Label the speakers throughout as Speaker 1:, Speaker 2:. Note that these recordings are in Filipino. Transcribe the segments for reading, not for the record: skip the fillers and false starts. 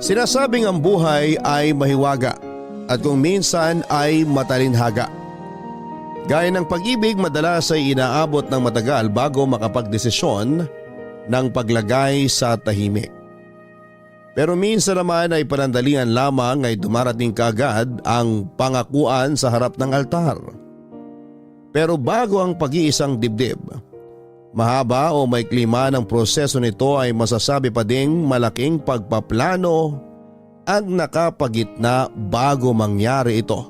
Speaker 1: Sinasabing ang buhay ay mahiwaga at kung minsan ay matalinhaga. Gaya ng pag-ibig, madalas ay inaabot ng matagal bago makapagdesisyon ng paglagay sa tahimik. Pero minsan naman ay panandalian lamang ay dumarating kaagad ang pangakuan sa harap ng altar. Pero bago ang pag-iisang dibdib, mahaba o may klima ng proseso nito ay masasabi pa ding malaking pagpaplano ang nakapagitna bago mangyari ito.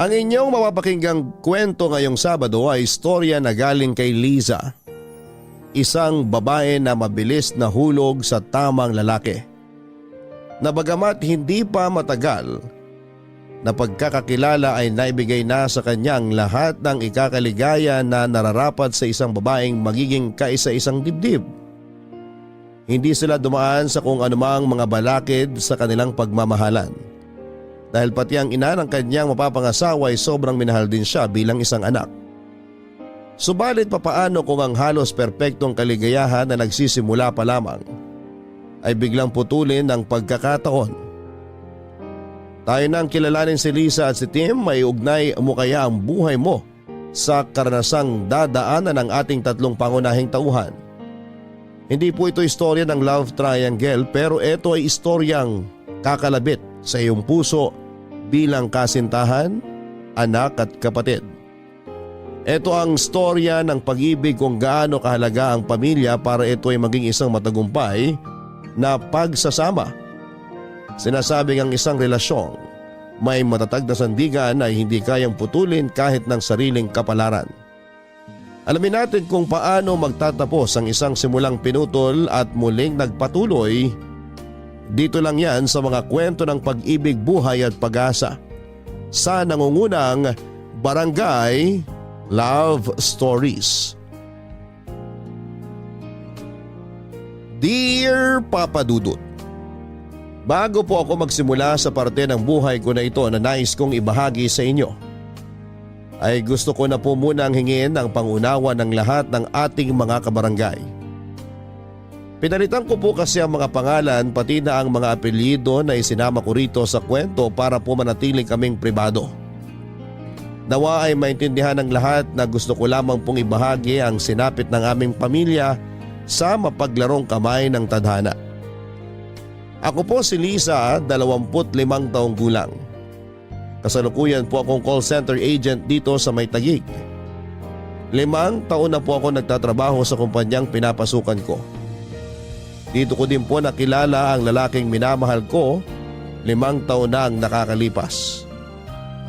Speaker 1: Ang inyong mapapakinggang kwento ngayong Sabado ay istorya na galing kay Liza, isang babae na mabilis na hulog sa tamang lalaki. Na bagamat hindi pa matagal na pagkakakilala ay naibigay na sa kanyang lahat ng ikakaligaya na nararapat sa isang babaeng magiging kaisa-isang dibdib. Hindi sila dumaan sa kung anumang mga balakid sa kanilang pagmamahalan. Dahil pati ang ina ng kanyang mapapangasawa ay sobrang minahal din siya bilang isang anak. Subalit papaano kung ang halos perpektong kaligayahan na nagsisimula pa lamang ay biglang putulin ng pagkakataon. Tayo nang kilalanin si Lisa at si Tim, may ugnay mo kaya ang buhay mo sa karanasang dadaanan ng ating tatlong pangunahing tauhan. Hindi po ito istorya ng love triangle, pero ito ay istoryang kakalabit sa iyong puso bilang kasintahan, anak at kapatid. Ito ang storya ng pag-ibig kung gaano kahalaga ang pamilya para ito ay maging isang matagumpay na pagsasama. Sinasabing ang isang relasyong may matatag na sandigan ay hindi kayang putulin kahit ng sariling kapalaran. Alamin natin kung paano magtatapos ang isang simulang pinutol at muling nagpatuloy. Dito lang yan sa mga kwento ng pag-ibig, buhay at pag-asa sa nangungunang Barangay Love Stories. Dear Papa Dudut, bago po ako magsimula sa parte ng buhay ko na ito na nais kong ibahagi sa inyo, ay gusto ko na po munang hingin ang pangunawa ng lahat ng ating mga kabarangay. Pinalitan ko po kasi ang mga pangalan pati na ang mga apelyido na isinama ko rito sa kwento para po manatiling kaming pribado. Nawa ay maintindihan ng lahat na gusto ko lamang pong ibahagi ang sinapit ng aming pamilya sa mapaglarong kamay ng tadhana. Ako po si Lisa, 25 taong gulang. Kasalukuyan po akong call center agent dito sa May Taguig. 5 taon na po ako nagtatrabaho sa kumpanyang pinapasukan ko. Dito ko din po nakilala ang lalaking minamahal ko, 5 taon na ang nakakalipas.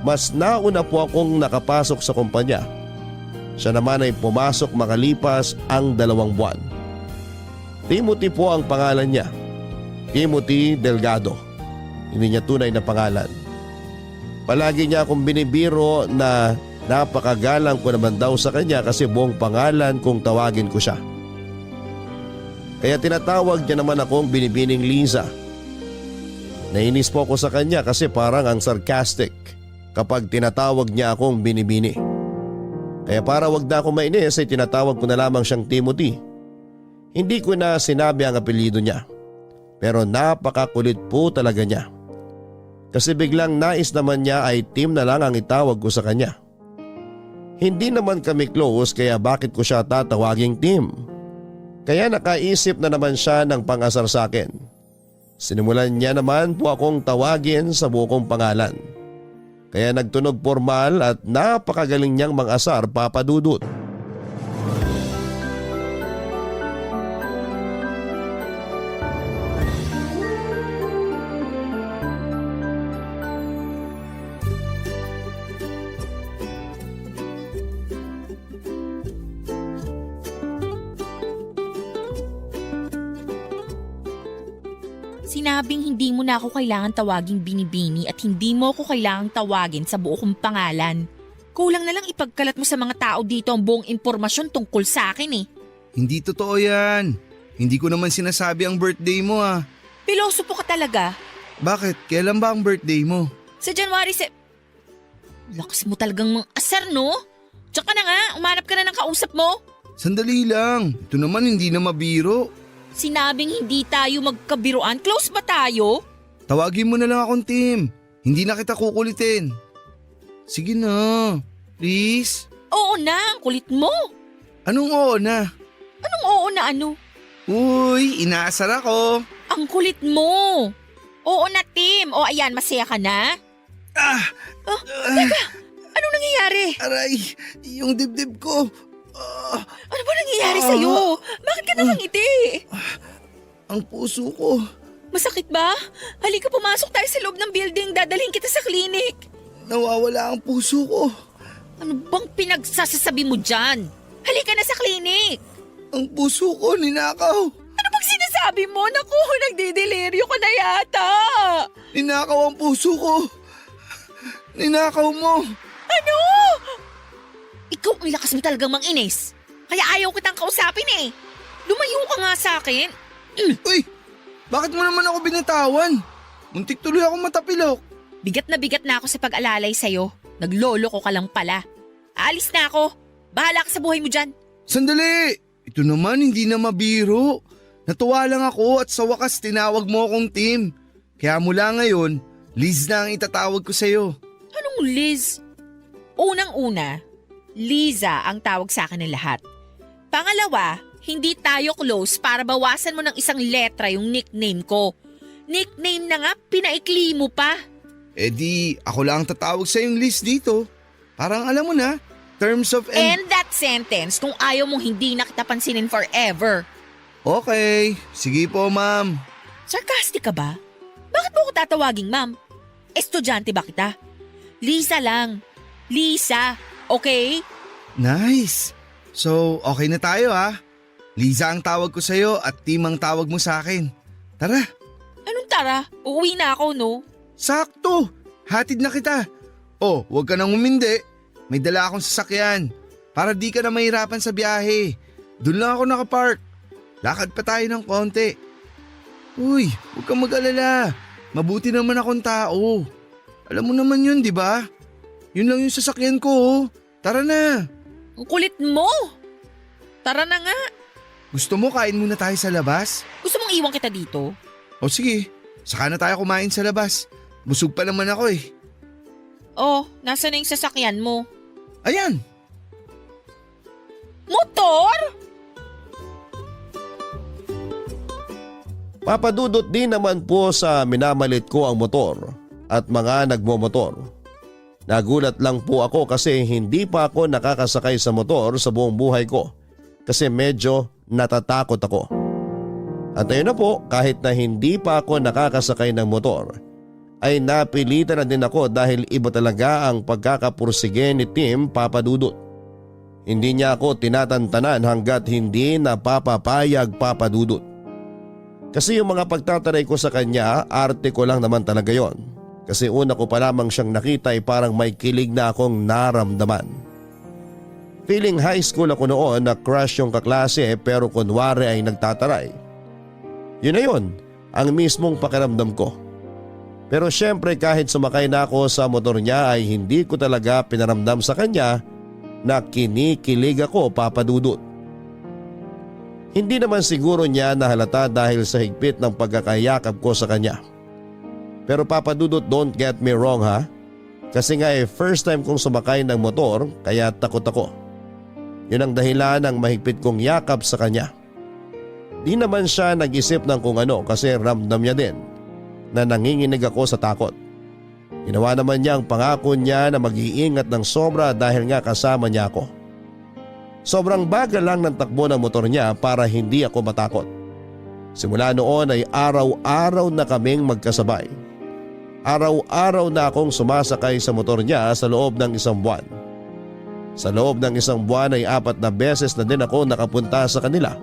Speaker 1: Mas nauna po akong nakapasok sa kumpanya. Siya naman ay pumasok makalipas ang 2 buwan. Timothy po ang pangalan niya. Timothy Delgado. Hindi niya tunay na pangalan. Palagi niya akong binibiro na napakagalang ko naman daw sa kanya kasi buong pangalan kung tawagin ko siya. Kaya tinatawag niya naman akong binibining Liza. Nainis po ako sa kanya kasi parang ang sarcastic kapag tinatawag niya akong binibini. Kaya para wag na akong mainis ay tinatawag ko na lamang siyang Timothy. Hindi ko na sinabi ang apelyido niya. Pero napakakulit po talaga niya. Kasi biglang nais naman niya ay Tim na lang ang itawag ko sa kanya. Hindi naman kami close kaya bakit ko siya tatawaging Tim? Kaya nakaisip na naman siya ng pang-asar sa akin. Sinimulan niya naman po akong tawagin sa buong pangalan. Kaya nagtunog formal at napakagaling niyang mang-asar, Papa Dudut.
Speaker 2: Sinabing hindi mo na ako kailangan tawaging binibini at hindi mo ako kailangang tawagin sa buo kong pangalan. Kulang na lang ipagkalat mo sa mga tao dito ang buong impormasyon tungkol sa akin eh.
Speaker 3: Hindi totoo yan. Hindi ko naman sinasabi ang birthday mo ah.
Speaker 2: Pilosopo ka talaga.
Speaker 3: Bakit? Kailan ba ang birthday mo?
Speaker 2: Sa January Lakas mo talagang mang asar no? Tsaka na nga, umanap ka na ng kausap mo.
Speaker 3: Sandali lang. Ito naman hindi na mabiro.
Speaker 2: Sinabing hindi tayo magkabiruan. Close ba tayo?
Speaker 3: Tawagin mo na lang akong Tim. Hindi na kita kukulitin. Sige na, please.
Speaker 2: Oo na, ang kulit mo.
Speaker 3: Anong oo na?
Speaker 2: Anong oo na ano?
Speaker 3: Uy, inaasar ako.
Speaker 2: Ang kulit mo. Oo na, Tim. O ayan, masaya ka na? Teka, anong nangyayari?
Speaker 3: Aray, yung dibdib ko.
Speaker 2: Ano ba nangyayari sa'yo? Bakit ka nakangiti?
Speaker 3: Ang puso ko.
Speaker 2: Masakit ba? Halika, pumasok tayo sa loob ng building. Dadalhin kita sa klinik.
Speaker 3: Nawawala ang puso ko.
Speaker 2: Ano bang pinagsasasabi mo dyan? Halika na sa klinik.
Speaker 3: Ang puso ko ninakaw.
Speaker 2: Ano bang sinasabi mo? Naku, nagdideliryo ka na yata.
Speaker 3: Ninakaw ang puso ko. Ninakaw mo.
Speaker 2: Ano? Ikaw ang lakas mo talagang manginis. Kaya ayaw kitang kausapin eh. Lumayo ka nga sa akin.
Speaker 3: Uy, bakit mo naman ako binitawan? Muntik tuloy akong matapilok.
Speaker 2: Bigat na ako sa pag-alalay sa'yo. Naglolo ko ka lang pala. Aalis na ako. Bahala ka sa buhay mo dyan.
Speaker 3: Sandali! Ito naman hindi na mabiro. Natuwa lang ako at sa wakas tinawag mo akong Tim. Kaya mula ngayon, Liz na ang itatawag ko sa'yo.
Speaker 2: Anong Liz? Unang-una, Liza ang tawag sa akin ng lahat. Pangalawa, hindi tayo close para bawasan mo ng isang letra yung nickname ko. Nickname na nga, pinaikli mo pa.
Speaker 3: Eh di, ako lang ang tatawag sa'yong Liz dito. Parang alam mo na, terms of
Speaker 2: End that sentence kung ayaw mong hindi na kita pansinin forever.
Speaker 3: Okay, sige po ma'am.
Speaker 2: Sarcastic ka ba? Bakit mo ko tatawaging ma'am? Estudyante ba kita? Lisa lang. Lisa, okay?
Speaker 3: Nice. So, okay na tayo ha. Liza ang tawag ko sa'yo at Tim ang tawag mo sa akin. Tara.
Speaker 2: Anong tara? Uuwi na ako, no?
Speaker 3: Sakto. Hatid na kita. Oh, huwag ka nang umindi. May dala akong sasakyan. Para di ka na mahirapan sa biyahe. Doon lang ako nakapark. Lakad pa tayo ng konti. Uy, huwag kang mag-alala. Mabuti naman akong tao. Alam mo naman yun, di ba? Yun lang yung sasakyan ko. Oh. Tara na.
Speaker 2: Ang kulit mo! Tara na nga.
Speaker 3: Gusto mo kain muna tayo sa labas?
Speaker 2: Gusto mong iwan kita dito?
Speaker 3: O sige, saka na tayo kumain sa labas. Busog pa naman ako eh.
Speaker 2: Oh, nasa na yung sasakyan mo?
Speaker 3: Ayan.
Speaker 2: Motor?
Speaker 1: Papadudot din naman po sa minamalit ko ang motor at mga nagmomotor. Nagulat lang po ako kasi hindi pa ako nakakasakay sa motor sa buong buhay ko kasi medyo natatakot ako. At ayun na po, kahit na hindi pa ako nakakasakay ng motor ay napilitan na din ako dahil iba talaga ang pagkakapursige ni Tim Papadudot. Hindi niya ako tinatantanan hanggat hindi napapapayag Papadudot. Kasi yung mga pagtataray ko sa kanya, arte ko lang naman talaga yon. Kasi una ko pa lamang siyang nakita ay parang may kilig na akong naramdaman. Feeling high school ako noon na crush yung kaklase pero kunwari ay nagtataray. Yun na yun, ang mismong pakiramdam ko. Pero syempre kahit sumakay na ako sa motor niya ay hindi ko talaga pinaramdam sa kanya na kinikilig ako Papadudot. Hindi naman siguro niya nahalata dahil sa higpit ng pagkakayakap ko sa kanya. Pero Papadudot, don't get me wrong ha. Kasi nga first time kong sumakay ng motor kaya takot ako. Yun ang dahilan ng mahigpit kong yakap sa kanya. Di naman siya nag-isip ng kung ano kasi ramdam niya din na nanginginig ako sa takot. Ginawa naman niya ang pangako niya na mag-iingat ng sobra dahil nga kasama niya ako. Sobrang bagal lang ng takbo ng motor niya para hindi ako matakot. Simula noon ay araw-araw na kaming magkasabay. Araw-araw na akong sumasakay sa motor niya sa loob ng isang buwan. Sa loob ng isang buwan ay 4 na beses na din ako nakapunta sa kanila.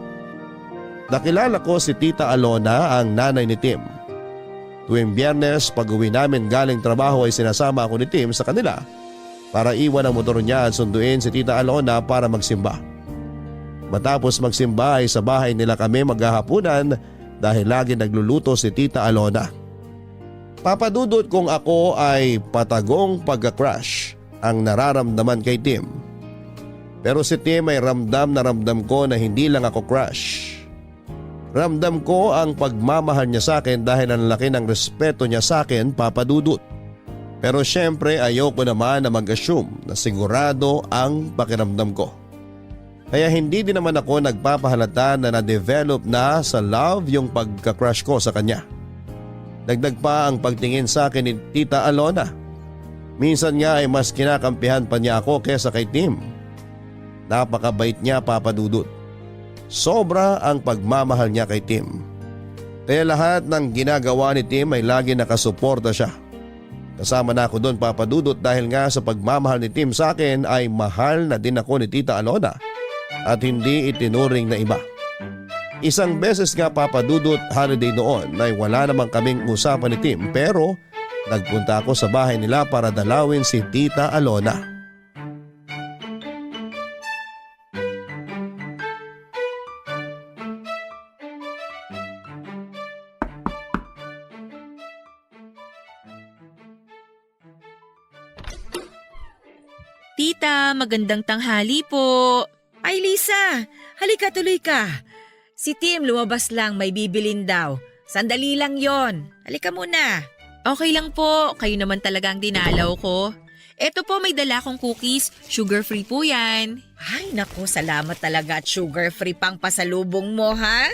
Speaker 1: Nakilala ko si Tita Alona, ang nanay ni Tim. Tuwing Biyernes pag uwi namin galing trabaho ay sinasama ako ni Tim sa kanila para iwan ang motor niya at sunduin si Tita Alona para magsimba. Matapos magsimba ay sa bahay nila kami maghahapunan dahil lagi nagluluto si Tita Alona. Papadudot kung ako ay patagong pagka-crush ang nararamdaman kay Tim. Pero si Tim ay ramdam na ramdam ko na hindi lang ako crush. Ramdam ko ang pagmamahal niya sa akin dahil ang laki ng respeto niya sa akin, Papa Dudut. Pero syempre ayoko naman na mag-assume na sigurado ang pakiramdam ko. Kaya hindi din naman ako nagpapahalata na na-develop na sa love yung pagka-crush ko sa kanya. Dagdag pa ang pagtingin sa akin ni Tita Alona. Minsan nga ay mas kinakampihan pa niya ako kesa kay Tim. Napakabait niya, Papa Dudut. Sobra ang pagmamahal niya kay Tim. Kaya lahat ng ginagawa ni Tim ay lagi nakasuporta siya. Kasama na ako doon, Papa Dudut, dahil nga sa pagmamahal ni Tim sa akin ay mahal na din ako ni Tita Alona at hindi itinuring na iba. Isang beses nga, Papa Dudut, holiday noon ay wala namang kaming usapan ni Tim pero nagpunta ako sa bahay nila para dalawin si Tita Alona.
Speaker 2: Tita, magandang tanghali po.
Speaker 4: Ay Lisa, halika tuloy ka. Si Tim lumabas lang, may bibilin daw. Sandali lang yon. Halika muna.
Speaker 2: Okay lang po, kayo naman talaga ang dinalaw ko. Eto po, may dala kong cookies, sugar-free po yan.
Speaker 4: Ay naku, salamat talaga at sugar-free pang pasalubong mo ha.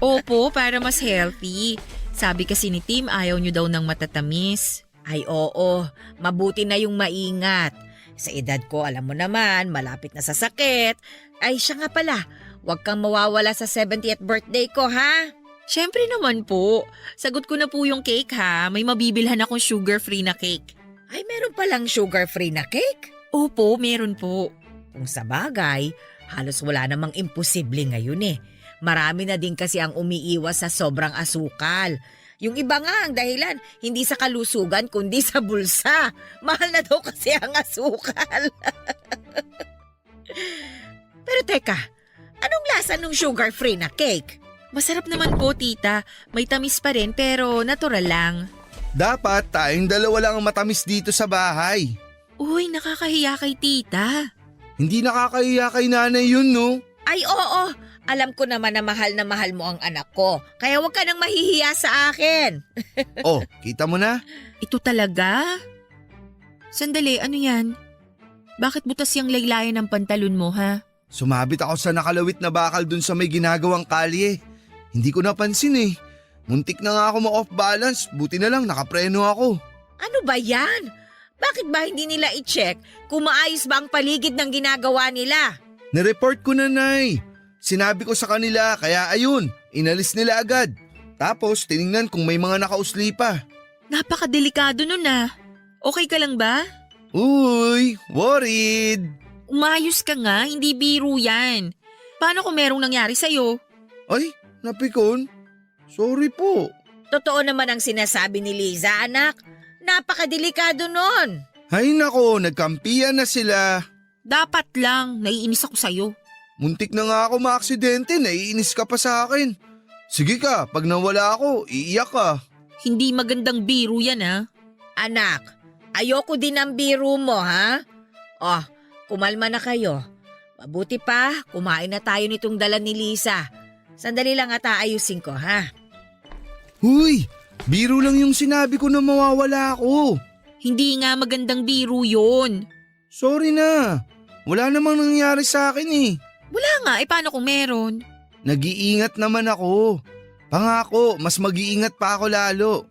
Speaker 2: Opo, para mas healthy. Sabi kasi ni Tim, ayaw nyo daw ng matatamis.
Speaker 4: Ay oo, mabuti na yung maingat. Sa edad ko, alam mo naman, malapit na sa sakit. Ay siya nga pala, huwag kang mawawala sa 70th birthday ko ha.
Speaker 2: Siyempre naman po. Sagot ko na po yung cake ha. May mabibilhan akong sugar-free na cake.
Speaker 4: Ay meron palang sugar-free na cake?
Speaker 2: Opo, meron po.
Speaker 4: Kung sa bagay, halos wala namang imposible ngayon eh. Marami na din kasi ang umiiwas sa sobrang asukal. Yung iba nga ang dahilan, hindi sa kalusugan kundi sa bulsa. Mahal na daw kasi ang asukal. Pero teka, anong lasa ng sugar-free na cake?
Speaker 2: Masarap naman po, tita. May tamis pa rin pero natural lang.
Speaker 3: Dapat tayong dalawa lang ang matamis dito sa bahay.
Speaker 2: Uy, nakakahiya kay tita.
Speaker 3: Hindi nakakahiya kay nanay yun, no?
Speaker 4: Ay oo, alam ko naman na mahal mo ang anak ko. Kaya huwag ka nang mahihiya sa akin.
Speaker 3: Oh, kita mo na?
Speaker 2: Ito talaga? Sandali, ano yan? Bakit butas yung laylayan ng pantalon mo, ha?
Speaker 3: Sumabit ako sa nakalawit na bakal dun sa may ginagawang kalye. Hindi ko napansin eh. Muntik na nga ako ma-off balance, buti na lang nakapreno ako.
Speaker 4: Ano ba yan? Bakit ba hindi nila i-check kung maayos ba ang paligid ng ginagawa nila?
Speaker 3: Nireport ko na, Nay. Sinabi ko sa kanila kaya ayun, inalis nila agad. Tapos tiningnan kung may mga nakausli pa.
Speaker 2: Napakadelikado nun ah. Okay ka lang ba?
Speaker 3: Uy, worried.
Speaker 2: Umayos ka nga, hindi biro yan. Paano kung merong nangyari sa'yo?
Speaker 3: Ay, napikon. Sorry po.
Speaker 4: Totoo naman ang sinasabi ni Liza, anak. Napakadelikado nun.
Speaker 3: Ay nako, nagkampiyan na sila.
Speaker 2: Dapat lang, naiinis ako sa'yo.
Speaker 3: Muntik na nga ako maaksidente, naiinis ka pa sa akin. Sige ka, pag nawala ako, iiyak ka.
Speaker 2: Hindi magandang biro yan ah.
Speaker 4: Anak, ayoko din ang biro mo ha. Oh, kumalma na kayo. Mabuti pa, kumain na tayo nitong dala ni Lisa. Sandali lang at aayusin ko ha.
Speaker 3: Huy, biro lang yung sinabi ko na mawawala ako.
Speaker 2: Hindi nga magandang biro yun.
Speaker 3: Sorry na, wala namang nangyari sa akin eh.
Speaker 2: Wala nga, paano kung meron?
Speaker 3: Nag-iingat naman ako. Pangako, mas mag-iingat pa ako lalo.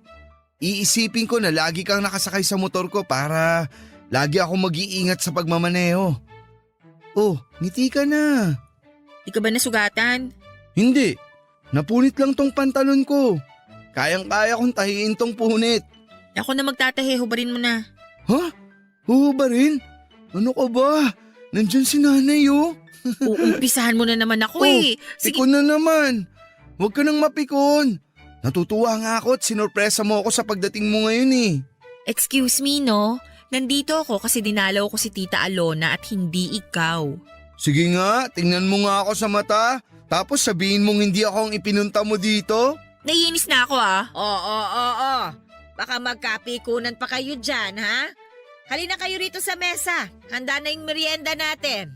Speaker 3: Iisipin ko na lagi kang nakasakay sa motor ko para lagi ako mag-iingat sa pagmamaneho. Oh, ngiti ka na.
Speaker 2: Di ka ba nasugatan?
Speaker 3: Hindi, napunit lang tong pantalon ko. Kayang-kaya kong tahiin tong punit.
Speaker 2: Ako na magtatahi, hubarin mo na.
Speaker 3: Ha? Ba rin? Ano ka ba? Nandyan si nanay oh.
Speaker 2: Uumpisahan mo na naman ako eh. Sige,
Speaker 3: Pikon na naman. Huwag ka nang mapikon. Natutuwa nga ako at sinorpresa mo ako sa pagdating mo ngayon eh.
Speaker 2: excuse me no. Nandito ako kasi dinalaw ko si Tita Alona at hindi ikaw.
Speaker 3: Sige nga, tingnan mo nga ako sa mata. Tapos sabihin mong hindi ako ang ipinunta mo dito.
Speaker 2: Naiinis na ako ah.
Speaker 4: Oo. Baka magkapikunan pa kayo dyan ha. Halina kayo rito sa mesa. Handa na yung merienda natin.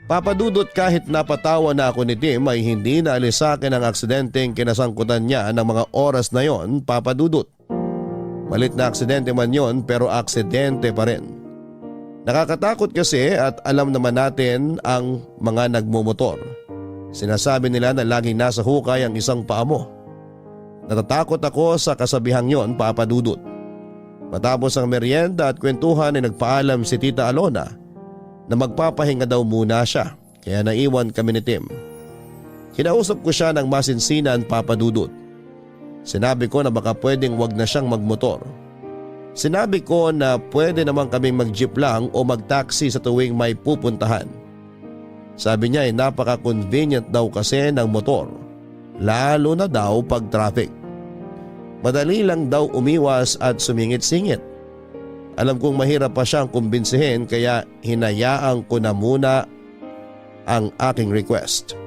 Speaker 1: Papadudot, kahit napatawa na ako ni Tim ay hindi naalis sa akin ang aksidenteng kinasangkutan niya ng mga oras na yon, Papadudot. Malit na aksidente man yon pero aksidente pa rin. Nakakatakot kasi at alam naman natin ang mga nagmumotor. Sinasabi nila na laging nasa hukay ang isang paa mo. Natatakot ako sa kasabihang yon, Papadudot. Matapos ang merienda at kwentuhan ay nagpaalam si Tita Alona na magpapahinga daw muna siya, kaya naiwan kami ni Tim. Kinausap ko siya ng masinsinan, Papadudot. Sinabi ko na baka pwedeng wag na siyang magmotor. Sinabi ko na pwede naman kaming mag-jeep lang o mag-taxi sa tuwing may pupuntahan. Sabi niya ay napaka-convenient daw kasi ng motor, lalo na daw pag traffic. Madali lang daw umiwas at sumingit-singit. Alam kong mahirap pa siyang kumbinsihin kaya hinayaan ko na muna ang aking request.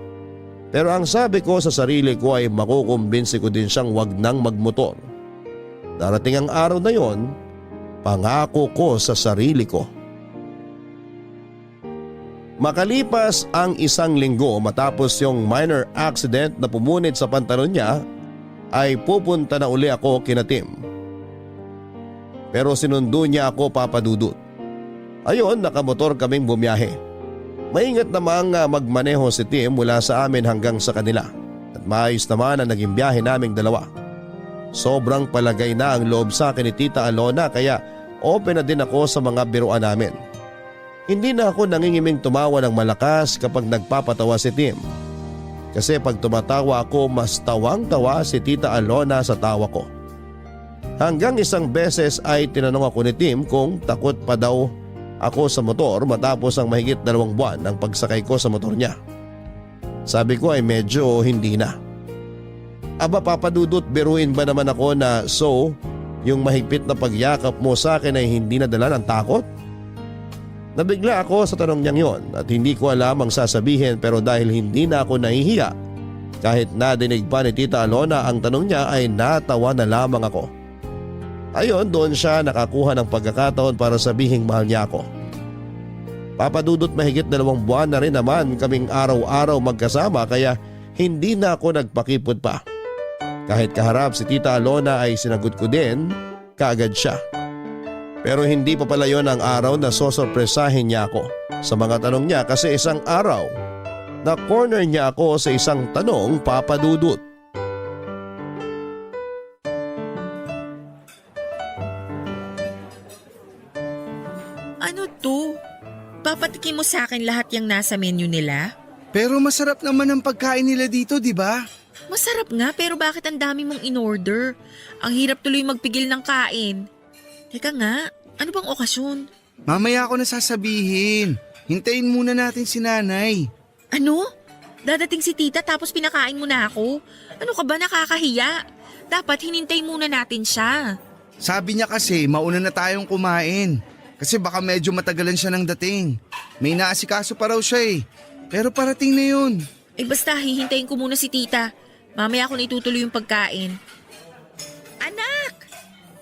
Speaker 1: Pero ang sabi ko sa sarili ko ay makukumbinsi ko din siyang wag nang magmotor. Darating ang araw na yon, pangako ko sa sarili ko. Makalipas ang 1 linggo matapos yung minor accident na pumunit sa pantalon niya, ay pupunta na uli ako kina Tim. Pero sinundo niya ako, Papadudot. Ayon, nakamotor kaming bumiyahe. Maingat namang magmaneho si Tim mula sa amin hanggang sa kanila at maayos naman ang naging biyahe naming dalawa. Sobrang palagay na ang loob sa akin ni Tita Alona kaya open na din ako sa mga biruan namin. Hindi na ako nangingiming tumawa ng malakas kapag nagpapatawa si Tim. Kasi pag tumatawa ako mas tawang-tawa si Tita Alona sa tawa ko. Hanggang isang beses ay tinanong ako ni Tim kung takot pa daw ako sa motor matapos ang mahigit 2 buwan ng pagsakay ko sa motor niya. Sabi ko ay medyo hindi na. Aba, Papadudot, biruin ba naman ako na yung mahigpit na pagyakap mo sa akin ay hindi nadala ng takot? Nabigla ako sa tanong niyang yon at hindi ko alam ang sasabihin pero dahil hindi na ako nahihiya, kahit nadinig pa ni Tita Alona ang tanong niya ay natawa na lamang ako. Ayon, doon siya nakakuha ng pagkakataon para sabihing mahal niya ako. Papadudot, mahigit 2 buwan na rin naman kaming araw-araw magkasama kaya hindi na ako nagpakipot pa. Kahit kaharap si Tita Alona ay sinagot ko din kaagad siya. Pero hindi pa pala yon ang araw na sosorpresahin niya ako sa mga tanong niya kasi isang araw na corner niya ako sa isang tanong, Papadudot.
Speaker 2: Ano to? Papatikin mo sa akin lahat yung nasa menu nila?
Speaker 3: Pero masarap naman ang pagkain nila dito, di ba?
Speaker 2: Masarap nga pero bakit ang dami mong in-order? Ang hirap tuloy magpigil ng kain. Teka nga, ano bang okasyon?
Speaker 3: Mamaya ako na sasabihin. Hintayin muna natin si nanay.
Speaker 2: Ano? Dadating si tita tapos pinakain mo na ako? Ano ka ba, nakakahiya? Dapat hinintay muna natin siya.
Speaker 3: Sabi niya kasi mauna na tayong kumain. Kasi baka medyo matagalan siya ng dating. May naasikaso pa raw siya eh. Pero parating na yun.
Speaker 2: Eh basta hihintayin ko muna si tita. Mamaya ako na itutuloy yung pagkain. Anak!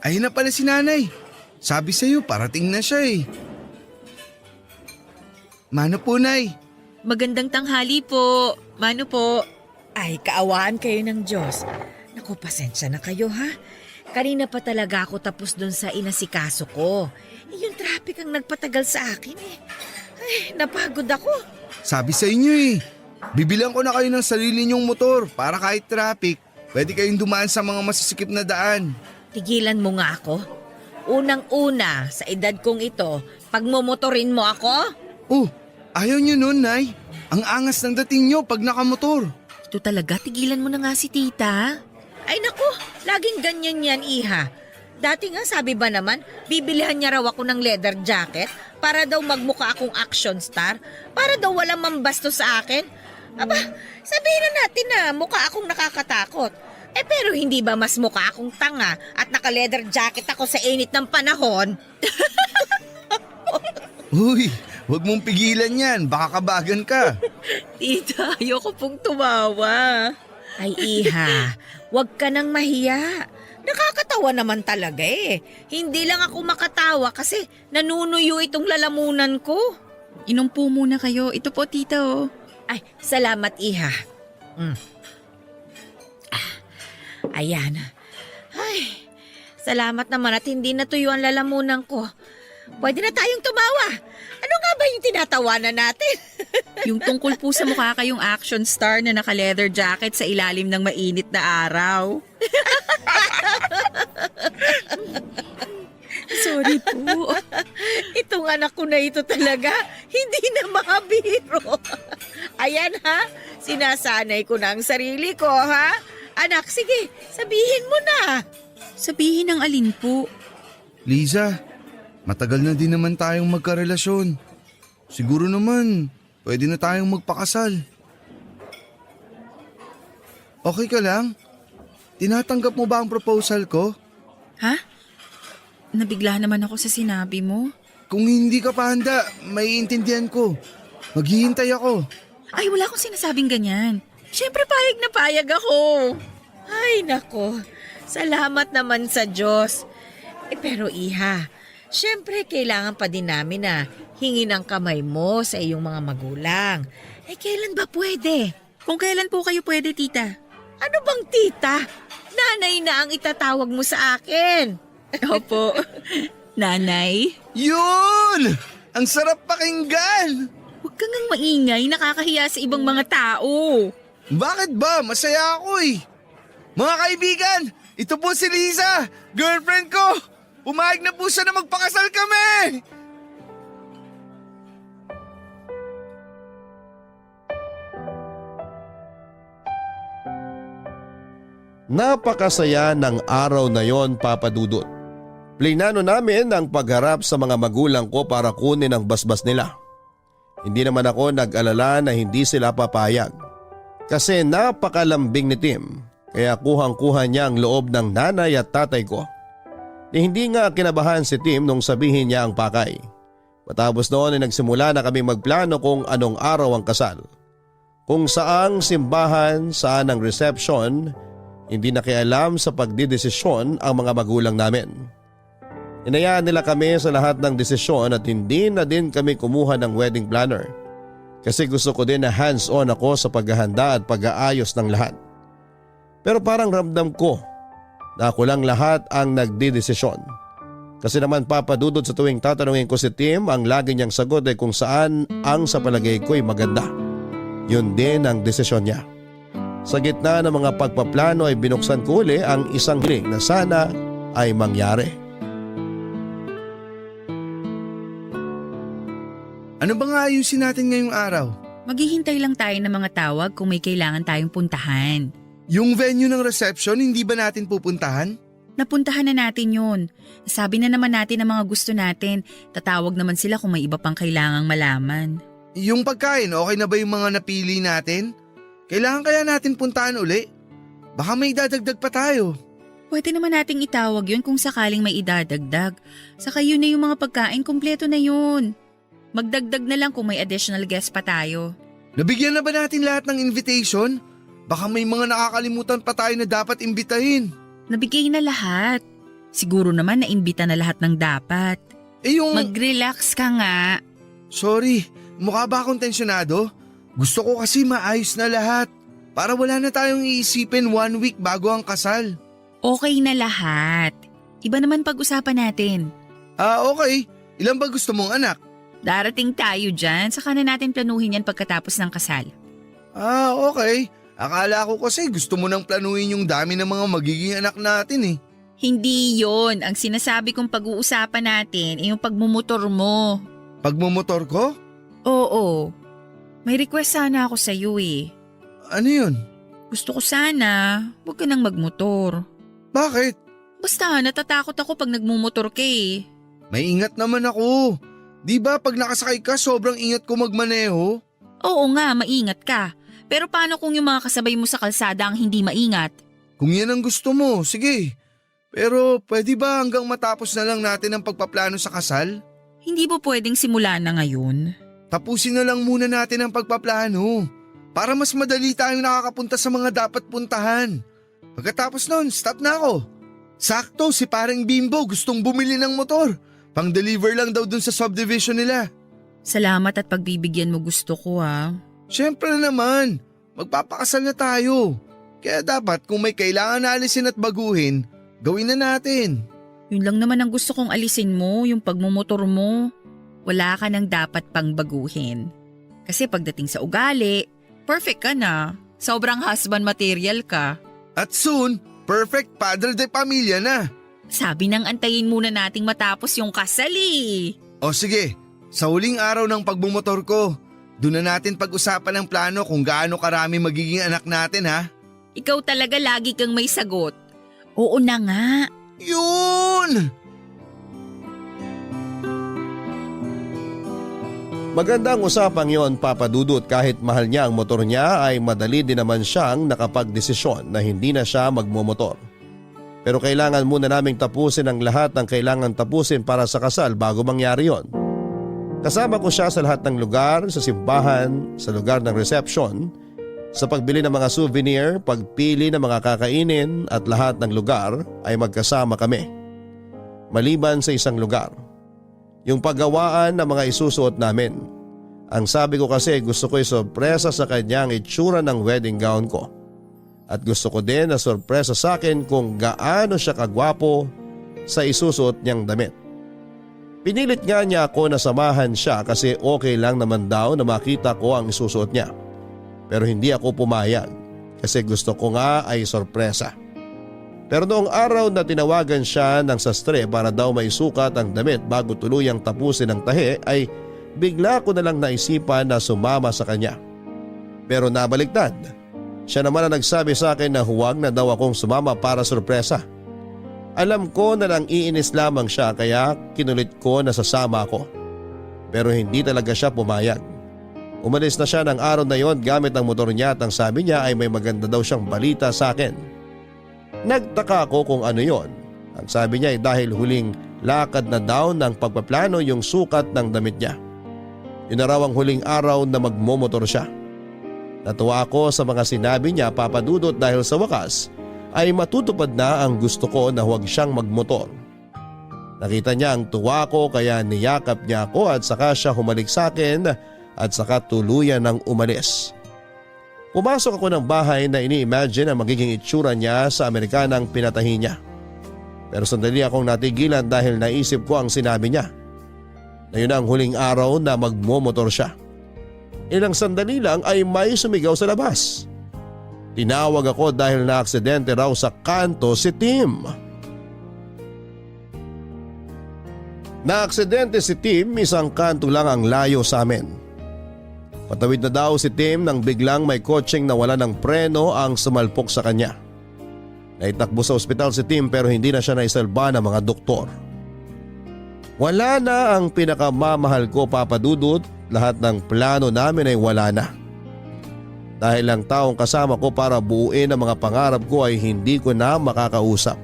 Speaker 3: Ayun na pala si nanay. Sabi sa'yo, parating na siya eh. Mano po, Nay?
Speaker 2: Magandang tanghali po. Mano po?
Speaker 4: Ay, kaawaan kayo ng Diyos. Naku, pasensya na kayo ha. Kanina pa talaga ako tapos dun sa inasikaso ko. Yung traffic ang nagpatagal sa akin eh. Ay, napagod ako.
Speaker 3: Sabi sa inyo eh. Bibilang ko na kayo ng sarili niyong motor para kahit traffic, pwede kayong dumaan sa mga masisikip na daan.
Speaker 4: Tigilan mo nga ako. Unang-una, sa edad kong ito, pagmumotorin mo ako?
Speaker 3: Oh, ayaw niyo nun, Nay. Ang angas ng dating niyo pag nakamotor.
Speaker 2: Ito talaga, tigilan mo na nga si tita.
Speaker 4: Ay naku, laging ganyan yan, iha. Dati nga sabi ba naman, bibilihan niya raw ako ng leather jacket para daw magmukha akong action star, para daw walang mambasto sa akin. Aba, sabihin na natin na mukha akong nakakatakot. Eh pero hindi ba mas mukha akong tanga at naka-leather jacket ako sa init ng panahon?
Speaker 3: Uy, wag mong pigilan yan, baka kabagan ka.
Speaker 2: Tita, ayoko pong tumawa.
Speaker 4: Ay iha, wag ka nang mahiya. Nakakatawa naman talaga eh. Hindi lang ako makatawa kasi nanunuyo itong lalamunan ko.
Speaker 5: Inom po muna kayo. Ito po, tita, oh.
Speaker 4: Ay, salamat iha. Ayan. Ay, salamat naman at hindi natuyo ang lalamunan ko. Pwede na tayong tumawa. Ano nga ba yung tinatawanan natin?
Speaker 5: Yung tungkol po sa mukha kayong action star na naka-leather jacket sa ilalim ng mainit na araw. Sorry po.
Speaker 4: Itong anak ko na ito talaga, hindi na makabiro. Ayan ha, sinasanay ko na ang sarili ko ha. Anak, sige, sabihin mo na.
Speaker 5: Sabihin ng alin po.
Speaker 3: Liza, matagal na din naman tayong magkarelasyon. Siguro naman, pwede na tayong magpakasal. Okay ka lang? Tinatanggap mo ba ang proposal ko?
Speaker 5: Ha? Nabigla naman ako sa sinabi mo.
Speaker 3: Kung hindi ka pa handa, maiintindihan ko. Maghihintay ako.
Speaker 5: Ay, wala akong sinasabing ganyan. Siyempre, payag na payag ako.
Speaker 4: Ay nako, salamat naman sa Diyos. Pero iha, syempre kailangan pa din namin na hingin ang kamay mo sa iyong mga magulang. Kailan ba pwede?
Speaker 5: Kung kailan po kayo pwede, tita?
Speaker 4: Ano bang tita? Nanay na ang itatawag mo sa akin.
Speaker 5: Opo. Nanay?
Speaker 3: Yun! Ang sarap pakinggan!
Speaker 5: Huwag kang ngang maingay, nakakahiya sa ibang mga tao.
Speaker 3: Bakit ba? Masaya ako eh. Mga kaibigan, ito po si Liza, girlfriend ko. Pumayag na po siya na magpakasal kami.
Speaker 1: Napakasaya ng araw na yon, Papa Dudut. Plinano namin ang pagharap sa mga magulang ko para kunin ang basbas nila. Hindi naman ako nag-alala na hindi sila papayag. Kasi napakalambing ni Tim, kaya kuhang-kuha niya ang loob ng nanay at tatay ko. Hindi nga kinabahan si Tim nung sabihin niya ang pakay. Matapos noon ay nagsimula na kami magplano kung anong araw ang kasal. Kung saang simbahan, saan ang reception, hindi nakialam sa pagdidesisyon ang mga magulang namin. Inayaan nila kami sa lahat ng desisyon at hindi na din kami kumuha ng wedding planner. Kasi gusto ko din na hands-on ako sa paghahanda at pag-aayos ng lahat. Pero parang ramdam ko na ako lang lahat ang nagdidesisyon. Kasi naman Papa Dudut, sa tuwing tatanungin ko si Tim, ang lagi niyang sagot ay kung saan ang sa palagay ko ay maganda. Yun din ang desisyon niya. Sa gitna ng mga pagpaplano ay binuksan ko uli ang isang hiling na sana ay mangyari.
Speaker 3: Ano ba nga ayusin natin ngayong araw?
Speaker 5: Maghihintay lang tayo ng mga tawag kung may kailangan tayong puntahan.
Speaker 3: Yung venue ng reception, hindi ba natin pupuntahan?
Speaker 5: Napuntahan na natin yun. Sabi na naman natin ang mga gusto natin. Tatawag naman sila kung may iba pang kailangang malaman.
Speaker 3: Yung pagkain, okay na ba yung mga napili natin? Kailangan kaya natin puntahan uli? Baka may dadagdag pa tayo.
Speaker 5: Pwede naman nating itawag yun kung sakaling may idadagdag. Saka yun na yung mga pagkain, kumpleto na yun. Magdagdag na lang kung may additional guest pa tayo.
Speaker 3: Nabigyan na ba natin lahat ng invitation? Baka may mga nakakalimutan pa tayo na dapat imbitahin.
Speaker 5: Nabigay na lahat. Siguro naman naimbita na lahat ng dapat. Mag-relax ka nga.
Speaker 3: Sorry, mukha ba akong tensyonado? Gusto ko kasi maayos na lahat. Para wala na tayong iisipin 1 week bago ang kasal.
Speaker 5: Okay na lahat. Iba naman pag-usapan natin.
Speaker 3: Okay. Ilan ba gusto mong anak?
Speaker 5: Darating tayo dyan, saka na natin planuhin yan pagkatapos ng kasal.
Speaker 3: Okay. Akala ko kasi gusto mo nang planuhin yung dami ng mga magiging anak natin eh.
Speaker 5: Hindi yon. Ang sinasabi kong pag-uusapan natin ay yung pagmumotor mo.
Speaker 3: Pagmumotor ko?
Speaker 5: Oo. May request sana ako sa iyo eh.
Speaker 3: Ano yun?
Speaker 5: Gusto ko sana, huwag ka nang magmotor.
Speaker 3: Bakit?
Speaker 5: Basta natatakot ako pag nagmumotor ka eh.
Speaker 3: May ingat naman ako. Di ba pag nakasakay ka sobrang ingat ko magmaneho?
Speaker 5: Oo nga, maingat ka. Pero paano kung yung mga kasabay mo sa kalsada ang hindi maingat?
Speaker 3: Kung yan ang gusto mo, sige. Pero pwede ba hanggang matapos na lang natin ang pagpaplano sa kasal?
Speaker 5: Hindi ba pwedeng simula na ngayon?
Speaker 3: Tapusin na lang muna natin ang pagpaplano. Para mas madali tayong nakakapunta sa mga dapat puntahan. Pagkatapos nun, stop na ako. Sakto, si parang Bimbo gustong bumili ng motor. Pang-deliver lang daw dun sa subdivision nila.
Speaker 5: Salamat at pagbibigyan mo gusto ko ha.
Speaker 3: Siyempre naman, magpapakasal na tayo. Kaya dapat kung may kailangan na alisin at baguhin, gawin na natin.
Speaker 5: Yun lang naman ang gusto kong alisin mo, yung pagmumotor mo. Wala ka nang dapat pang baguhin. Kasi pagdating sa ugali, perfect ka na. Sobrang husband material ka.
Speaker 3: At soon, perfect padre de pamilya na.
Speaker 5: Sabi nang antayin muna nating matapos yung kasal eh.
Speaker 3: O sige, sa huling araw ng pagbumotor ko, doon na natin pag-usapan ang plano kung gaano karami magiging anak natin ha.
Speaker 5: Ikaw talaga lagi kang may sagot. Oo na nga.
Speaker 3: Yun!
Speaker 1: Magandang usapang yon, Papa Dudut. Kahit mahal niya ang motor niya ay madali din naman siyang nakapagdesisyon na hindi na siya magmumotor. Pero kailangan muna naming tapusin ang lahat ng kailangan tapusin para sa kasal bago mangyari yon. Kasama ko siya sa lahat ng lugar, sa simbahan, sa lugar ng reception, sa pagbili ng mga souvenir, pagpili ng mga kakainin at lahat ng lugar ay magkasama kami. Maliban sa isang lugar, yung paggawaan ng mga isusuot namin. Ang sabi ko kasi gusto ko isorpresa sa kanya ang itsura ng wedding gown ko. At gusto ko din na sorpresa sa akin kung gaano siya kagwapo sa isusuot niyang damit. Pinilit nga niya ako na samahan siya kasi okay lang naman daw na makita ko ang isusuot niya. Pero hindi ako pumayag kasi gusto ko nga ay sorpresa. Pero noong araw na tinawagan siya ng sastre para daw maisukat ang damit bago tuluyang tapusin ang tahi ay bigla ko na lang naisipan na sumama sa kanya. Pero nabaliktad. Siya naman ang nagsabi sa akin na huwag na daw akong sumama para sorpresa. Alam ko na lang iinis lamang siya kaya kinulit ko na sasama ako. Pero hindi talaga siya pumayag. Umalis na siya ng araw na yon gamit ang motor niya at ang sabi niya ay may maganda daw siyang balita sa akin. Nagtaka ako kung ano yon. Ang sabi niya ay dahil huling lakad na daw ng pagpaplano yung sukat ng damit niya. Yun na raw ang huling araw na magmomotor siya. Natuwa ako sa mga sinabi niya, Papa Dudut, dahil sa wakas ay matutupad na ang gusto ko na huwag siyang magmotor. Nakita niya ang tuwa ko kaya niyakap niya ako at saka siya humalik sa akin at saka tuluyan ng umalis. Pumasok ako ng bahay na ini-imagine ang magiging itsura niya sa Amerikanang pinatahi niya. Pero sandali akong natigilan dahil naisip ko ang sinabi niya. Na yun ang huling araw na magmomotor siya. Ilang sandali lang ay may sumigaw sa labas. Tinawag ako dahil na-aksidente raw sa kanto si Tim. Na-aksidente si Tim, isang kanto lang ang layo sa amin. Patawid na daw si Tim nang biglang may kotseng nawala ng preno ang sumalpok sa kanya. Naitakbo sa ospital si Tim pero hindi na siya naisalba ng mga doktor. Wala na ang pinakamamahal ko, Papa Dudut. Lahat ng plano namin ay wala na. Dahil ang taong kasama ko para buuin ang mga pangarap ko ay hindi ko na makakausap.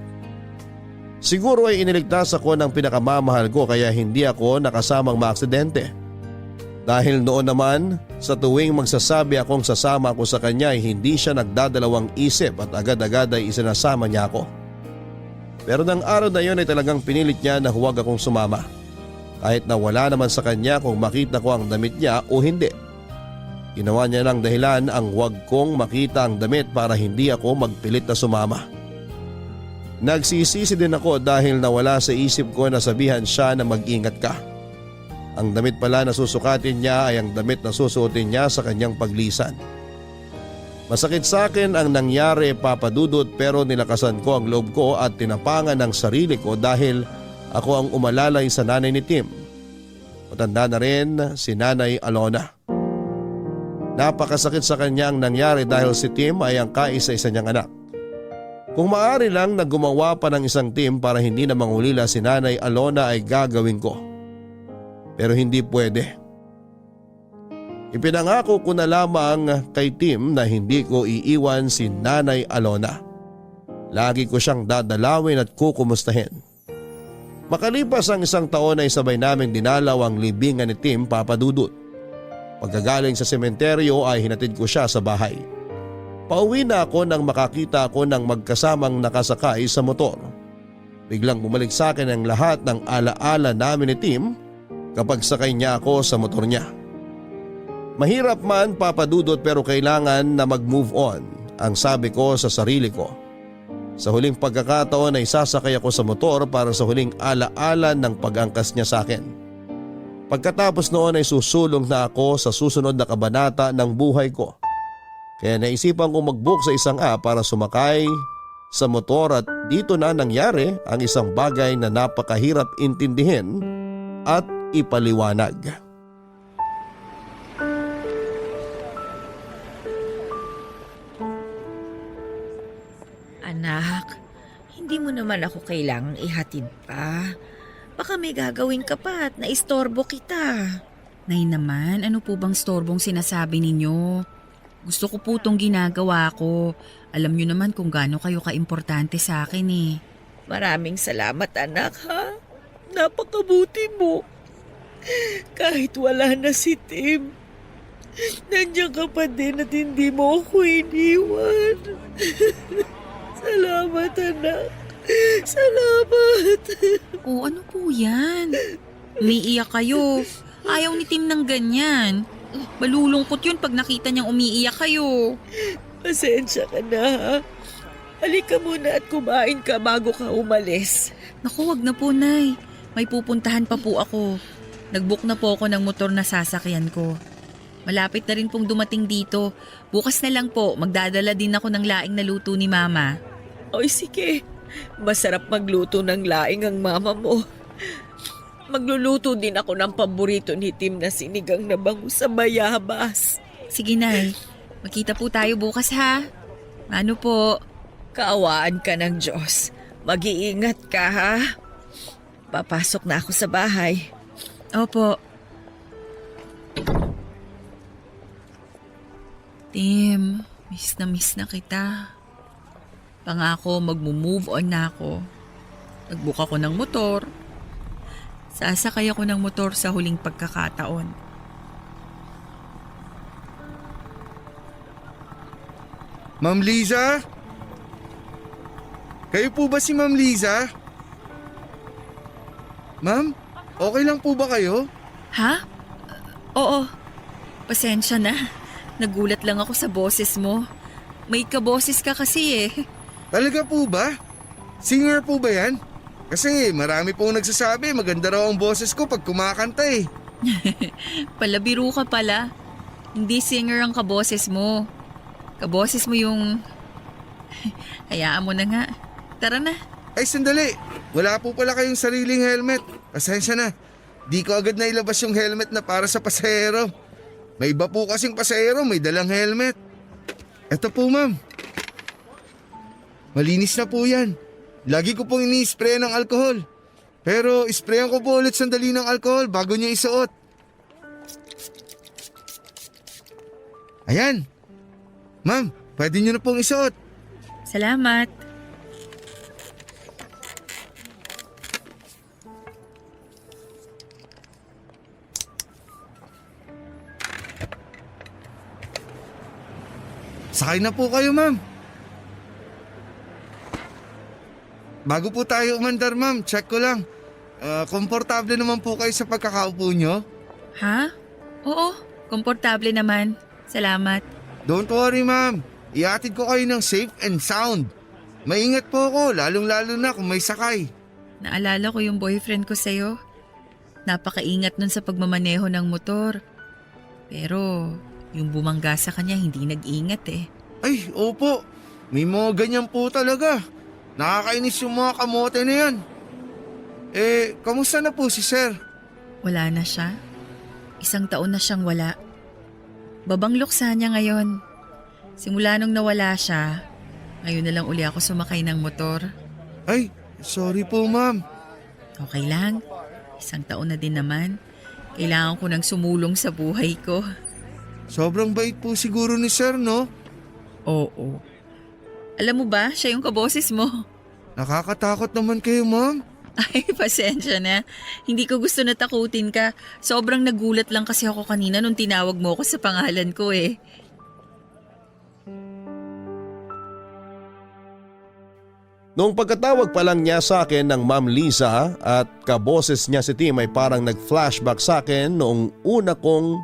Speaker 1: Siguro ay iniligtas ako ng pinakamamahal ko kaya hindi ako nakasamang maaksidente. Dahil noon naman, sa tuwing magsasabi akong sasama ako sa kanya ay hindi siya nagdadalawang isip at agad-agad ay isinasama niya ako. Pero ng araw na yun ay talagang pinilit niya na huwag akong sumama. Kahit na wala naman sa kanya kung makita ko ang damit niya o hindi. Ginawa niya lang dahilan ang huwag kong makita ang damit para hindi ako magpilit na sumama. Nagsisisi din ako dahil nawala sa isip ko na sabihan siya na mag-ingat ka. Ang damit pala na susukatin niya ay ang damit na susuotin niya sa kanyang paglisan. Masakit sa akin ang nangyari, Papa Dudut, pero nilakasan ko ang loob ko at tinapangan ang sarili ko dahil ako ang umalalay sa nanay ni Tim. Matanda na rin si Nanay Alona. Napakasakit sa kanya ang nangyari dahil si Tim ay ang kaisa-isa niyang anak. Kung maaari lang na gumawa pa ng isang team para hindi na mangulila si Nanay Alona ay gagawin ko. Pero hindi pwede. Ipinangako ko na lamang kay Tim na hindi ko iiwan si Nanay Alona. Lagi ko siyang dadalawin at kukumustahin. Makalipas ang isang taon ay sabay naming dinalaw ang libingan ni Tim, Papa Dudut. Pagkagaling sa sementeryo ay hinatid ko siya sa bahay. Pauwi na ako nang makakita ako ng magkasamang nakasakay sa motor. Biglang bumalik sa akin ang lahat ng alaala namin ni Tim kapag sakay niya ako sa motor niya. Mahirap man papadudot pero kailangan na mag-move on ang sabi ko sa sarili ko. Sa huling pagkakataon ay sasakay ako sa motor para sa huling alaala ng pag-angkas niya sa akin. Pagkatapos noon ay susulong na ako sa susunod na kabanata ng buhay ko. Kaya naisipan kong mag-book sa isang app para sumakay sa motor at dito na nangyari ang isang bagay na napakahirap intindihin at ipaliwanag.
Speaker 4: Anak, hindi mo naman ako kailangang ihatid pa. Baka may gagawin ka pa at naistorbo kita.
Speaker 5: Nay naman, ano po bang storbong sinasabi ninyo? Gusto ko po itong ginagawa ko. Alam niyo naman kung gaano kayo kaimportante sa akin eh.
Speaker 4: Maraming salamat anak ha. Napakabuti mo. Kahit wala na si Tim, nandiyan ka pa din at hindi mo ako iniwan. Salamat anak. Salamat.
Speaker 5: O ano po yan? Umiiyak kayo. Ayaw ni Tim ng ganyan. Malulungkot yun pag nakita niyang umiiyak kayo.
Speaker 4: Pasensya ka na ha. Halika muna at kumain ka bago ka umalis.
Speaker 5: Naku, wag na po, Nay. May pupuntahan pa po ako. Nag-book na po ako ng motor na sasakyan ko. Malapit na rin pong dumating dito. Bukas na lang po, magdadala din ako ng laing na luto ni Mama.
Speaker 4: Oy sige, masarap magluto ng laing ang mama mo. Magluluto din ako ng paborito ni Tim na sinigang na bango sa bayabas.
Speaker 5: Sige, Nay. Magkita po tayo bukas, ha? Ano po?
Speaker 4: Kaawaan ka ng Diyos. Mag-iingat ka ha. Papasok na ako sa bahay.
Speaker 5: Opo. Tim, miss na kita. Pangako, magmo-move on na ako. Nag-book ako ng motor. Sasakay ako ng motor sa huling pagkakataon.
Speaker 3: Ma'am Liza? Kayo po ba si Ma'am Liza? Ma'am, okay lang po ba kayo?
Speaker 5: Ha? Oo. Pasensya na. Nagulat lang ako sa boses mo. May kaboses ka kasi eh.
Speaker 3: Talaga po ba? Singer po ba yan? Kasi marami pong nagsasabi maganda raw ang boses ko pag kumakanta eh.
Speaker 5: Palabiro ka pala. Hindi singer ang kaboses mo. Kaboses mo yung... Hayaan mo na nga. Tara na.
Speaker 3: Ay sandali, wala po pala kayong sariling helmet. Pasensya na, di ko agad na ilabas yung helmet na para sa pasahero. May iba po kasing pasahero may dalang helmet. Eto po ma'am. Malinis na po yan. Lagi ko pong ini-spray ng alkohol. Pero isprayan ko po ulit sandali ng alkohol bago niyo isuot. Ayan. Ma'am, pwede niyo na pong isuot.
Speaker 5: Salamat.
Speaker 3: Sakay na po kayo ma'am. Bago po tayo umandar ma'am, check ko lang. Komportable naman po kayo sa pagkakaupo nyo?
Speaker 5: Ha? Oo, komportable naman. Salamat.
Speaker 3: Don't worry ma'am, iatid ko kayo ng safe and sound. Maingat po ako, lalong-lalo na kung may sakay.
Speaker 5: Naalala ko yung boyfriend ko sa'yo. Napakaingat nun sa pagmamaneho ng motor. Pero yung bumangga sa kanya hindi nag-ingat eh.
Speaker 3: Ay, opo, may mga ganyan po talaga. Nakakainis yung mga kamote na yan. Kamusta na po si sir?
Speaker 5: Wala na siya. 1 taon na siyang wala. Babang luksa niya ngayon. Simula nung nawala siya, ngayon na lang uli ako sumakay ng motor.
Speaker 3: Ay, sorry po ma'am.
Speaker 5: Okay lang. 1 taon na din naman. Kailangan ko nang sumulong sa buhay ko.
Speaker 3: Sobrang bait po siguro ni sir, no?
Speaker 5: Oo. Alam mo ba, siya yung kaboses mo.
Speaker 3: Nakakatakot naman kayo ma'am.
Speaker 5: Ay, pasensya na. Hindi ko gusto na takutin ka. Sobrang nagulat lang kasi ako kanina nung tinawag mo ako sa pangalan ko eh. .
Speaker 1: Noong pagkatawag pa lang niya sa akin ng Ma'am Liza at kaboses niya si Tim ay parang nag-flashback sa akin noong una kong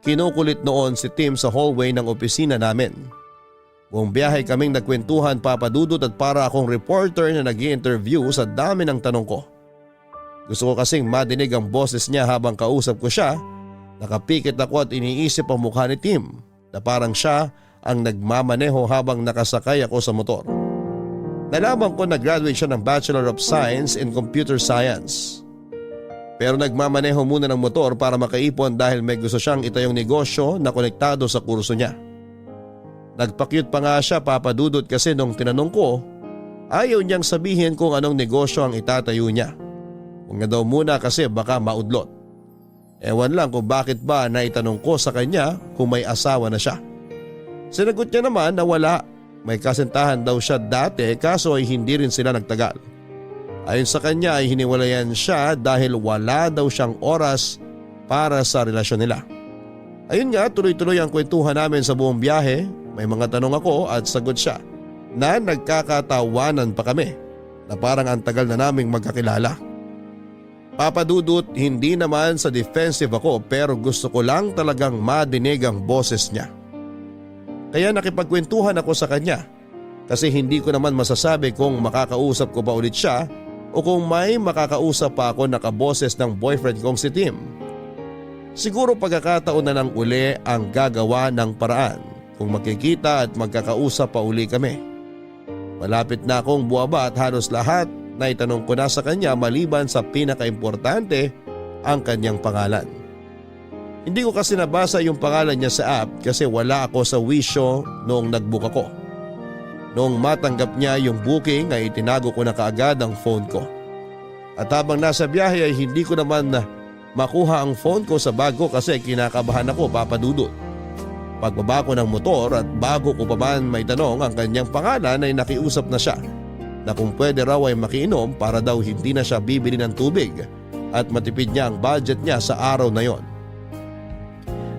Speaker 1: kinukulit noon si Tim sa hallway ng opisina namin. Buong biyahe kaming nagkwentuhan, Papa Dudut, at para akong reporter na nag-i-interview sa dami ng tanong ko. Gusto ko kasing madinig ang boses niya habang kausap ko siya. Nakapikit ako at iniisip ang mukha ni Tim na parang siya ang nagmamaneho habang nakasakay ako sa motor. Nalaman ko na graduate siya ng Bachelor of Science in Computer Science. Pero nagmamaneho muna ng motor para makaipon dahil may gusto siyang itayong negosyo na konektado sa kurso niya. Nagpa-cute pa nga siya, Papa Dudut, kasi nung tinanong ko, ayaw niyang sabihin kung anong negosyo ang itatayo niya. Huwag na daw muna kasi baka maudlot. Ewan lang kung bakit ba naitanong ko sa kanya kung may asawa na siya. Sinagot niya naman na wala. May kasintahan daw siya dati kaso ay hindi rin sila nagtagal. Ayon sa kanya ay hiniwalayan siya dahil wala daw siyang oras para sa relasyon nila. Ayun nga, tuloy-tuloy ang kwentuhan namin sa buong biyahe. May mga tanong ako at sagot siya na nagkakatawanan pa kami na parang ang tagal na naming magkakilala. Papa Dudut, hindi naman sa defensive ako pero gusto ko lang talagang madinig ang boses niya. Kaya nakipagkwentuhan ako sa kanya kasi hindi ko naman masasabi kung makakausap ko pa ulit siya o kung may makakausap pa ako na kaboses ng boyfriend kong si Tim. Siguro pagkakataon na ng uli ang gagawa ng paraan kung magkikita at magkakausap pa uli kami. Malapit na akong buwaba at halos lahat na itanong ko na sa kanya maliban sa pinakaimportante, ang kanyang pangalan. Hindi ko kasi nabasa yung pangalan niya sa app kasi wala ako sa wisyo noong nagbook ako. Noong matanggap niya yung booking ay itinago ko na kaagad ang phone ko. At habang nasa biyahe ay hindi ko naman makuha ang phone ko sa bag ko kasi kinakabahan ako, Papa Dudut. Pagbaba ko ng motor at bago ko pa man may tanong ang kanyang pangalan ay nakiusap na siya na kung pwede raw ay makiinom para daw hindi na siya bibili ng tubig at matipid niya ang budget niya sa araw na yon.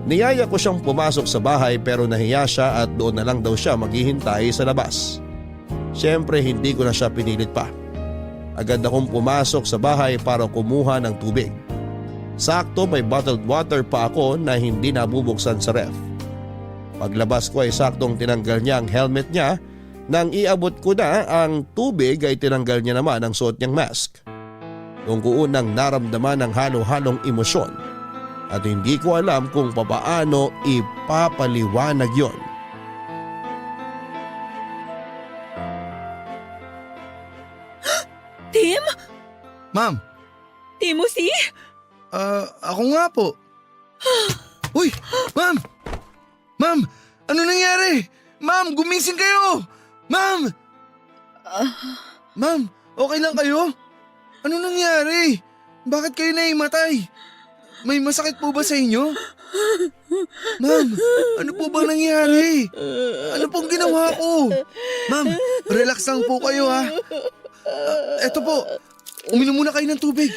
Speaker 1: Niyaya ko siyang pumasok sa bahay pero nahiya siya at doon na lang daw siya maghihintay sa labas. Siyempre hindi ko na siya pinilit pa. Agad akong pumasok sa bahay para kumuha ng tubig. Sakto may bottled water pa ako na hindi nabubuksan sa ref. Paglabas ko ay saktong tinanggal niya ang helmet niya. Nang iabot ko na ang tubig ay tinanggal niya naman ang suot niyang mask. Noong ko unang naramdaman ng halo-halong emosyon at hindi ko alam kung papaano ipapaliwanag yon.
Speaker 5: Tim?
Speaker 3: Ma'am,
Speaker 5: Timothy?
Speaker 3: ako nga po. Uy, ma'am! Ma'am, ano nangyari? Ma'am, gumising kayo! Ma'am! Ma'am, okay lang kayo? Ano nangyari? Bakit kayo naimatay? May masakit po ba sa inyo? Ma'am, ano po bang nangyari? Ano pong ginawa ko? Ma'am, relax lang po kayo ha. Eto po, uminom muna kayo ng tubig.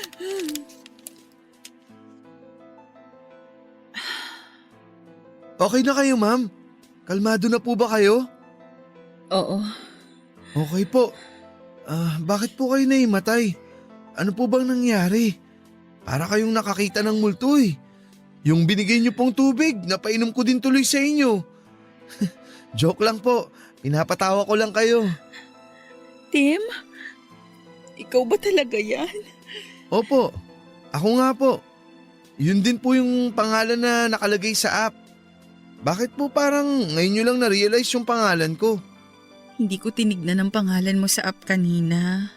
Speaker 3: Okay na kayo, ma'am? Kalmado na po ba kayo?
Speaker 5: Oo.
Speaker 3: Okay po. Bakit po kayo naimatay? Ano po bang nangyari? Para kayong nakakita ng multo eh. Yung binigay niyo pong tubig, napainom ko din tuloy sa inyo. Joke lang po. Pinapatawa ko lang kayo.
Speaker 5: Tim? Ikaw ba talaga yan?
Speaker 3: Opo, ako nga po. Yun din po yung pangalan na nakalagay sa app. Bakit po parang ngayon nyo lang na-realize yung pangalan ko?
Speaker 5: Hindi ko tinignan ang pangalan mo sa app kanina.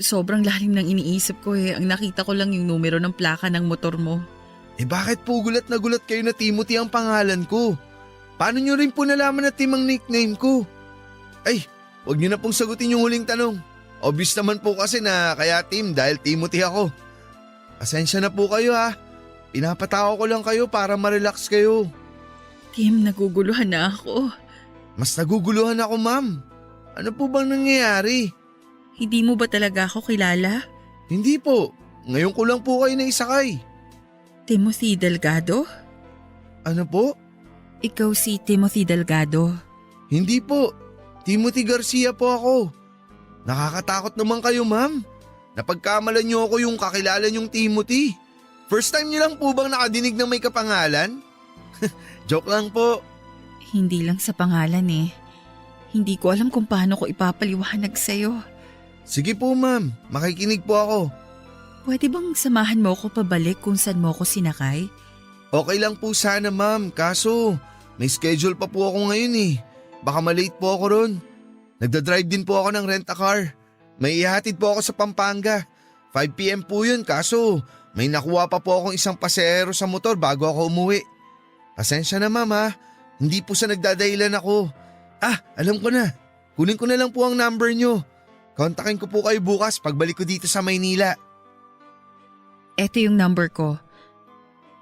Speaker 5: Sobrang lalim ng iniisip ko eh. Ang nakita ko lang yung numero ng plaka ng motor mo.
Speaker 3: Bakit po gulat na gulat kayo na Timothy ang pangalan ko? Paano nyo rin po nalaman na Tim ang nickname ko? Ay, wag nyo na pong sagutin yung huling tanong. Obvious naman po kasi na kaya Tim dahil Timothy ako. Pasensya na po kayo ha. Pinapatawa ko lang kayo para ma-relax kayo.
Speaker 5: Tim, naguguluhan na ako.
Speaker 3: Mas naguguluhan ako, ma'am. Ano po bang nangyayari?
Speaker 5: Hindi mo ba talaga ako kilala?
Speaker 3: Hindi po. Ngayon ko lang po kayo naisakay.
Speaker 5: Timothy Delgado?
Speaker 3: Ano po?
Speaker 5: Ikaw si Timothy Delgado.
Speaker 3: Hindi po. Timothy Garcia po ako. Nakakatakot naman kayo, ma'am. Napagkamalan niyo ako yung kakilala niyong Timothy. First time niyo lang po bang nakadinig ng may kapangalan? Joke lang po.
Speaker 5: Hindi lang sa pangalan eh. Hindi ko alam kung paano ko ipapaliwanag sa'yo.
Speaker 3: Sige po, ma'am. Makikinig po ako.
Speaker 5: Pwede bang samahan mo ako pabalik kung saan mo ako sinakay?
Speaker 3: Okay lang po sana, ma'am. Kaso, may schedule pa po ako ngayon eh. Baka malate po ako ron. Nagdadrive din po ako ng rent-a-car. May ihatid po ako sa Pampanga. 5 p.m. po yun, kaso may nakuha pa po akong isang pasahero sa motor bago ako umuwi. Pasensya na, ma'am ha. Hindi po sa nagdadahilan ako. Alam ko na. Kunin ko na lang po ang number nyo. Kontakin ko po kayo bukas pagbalik ko dito sa Maynila.
Speaker 5: Eto yung number ko.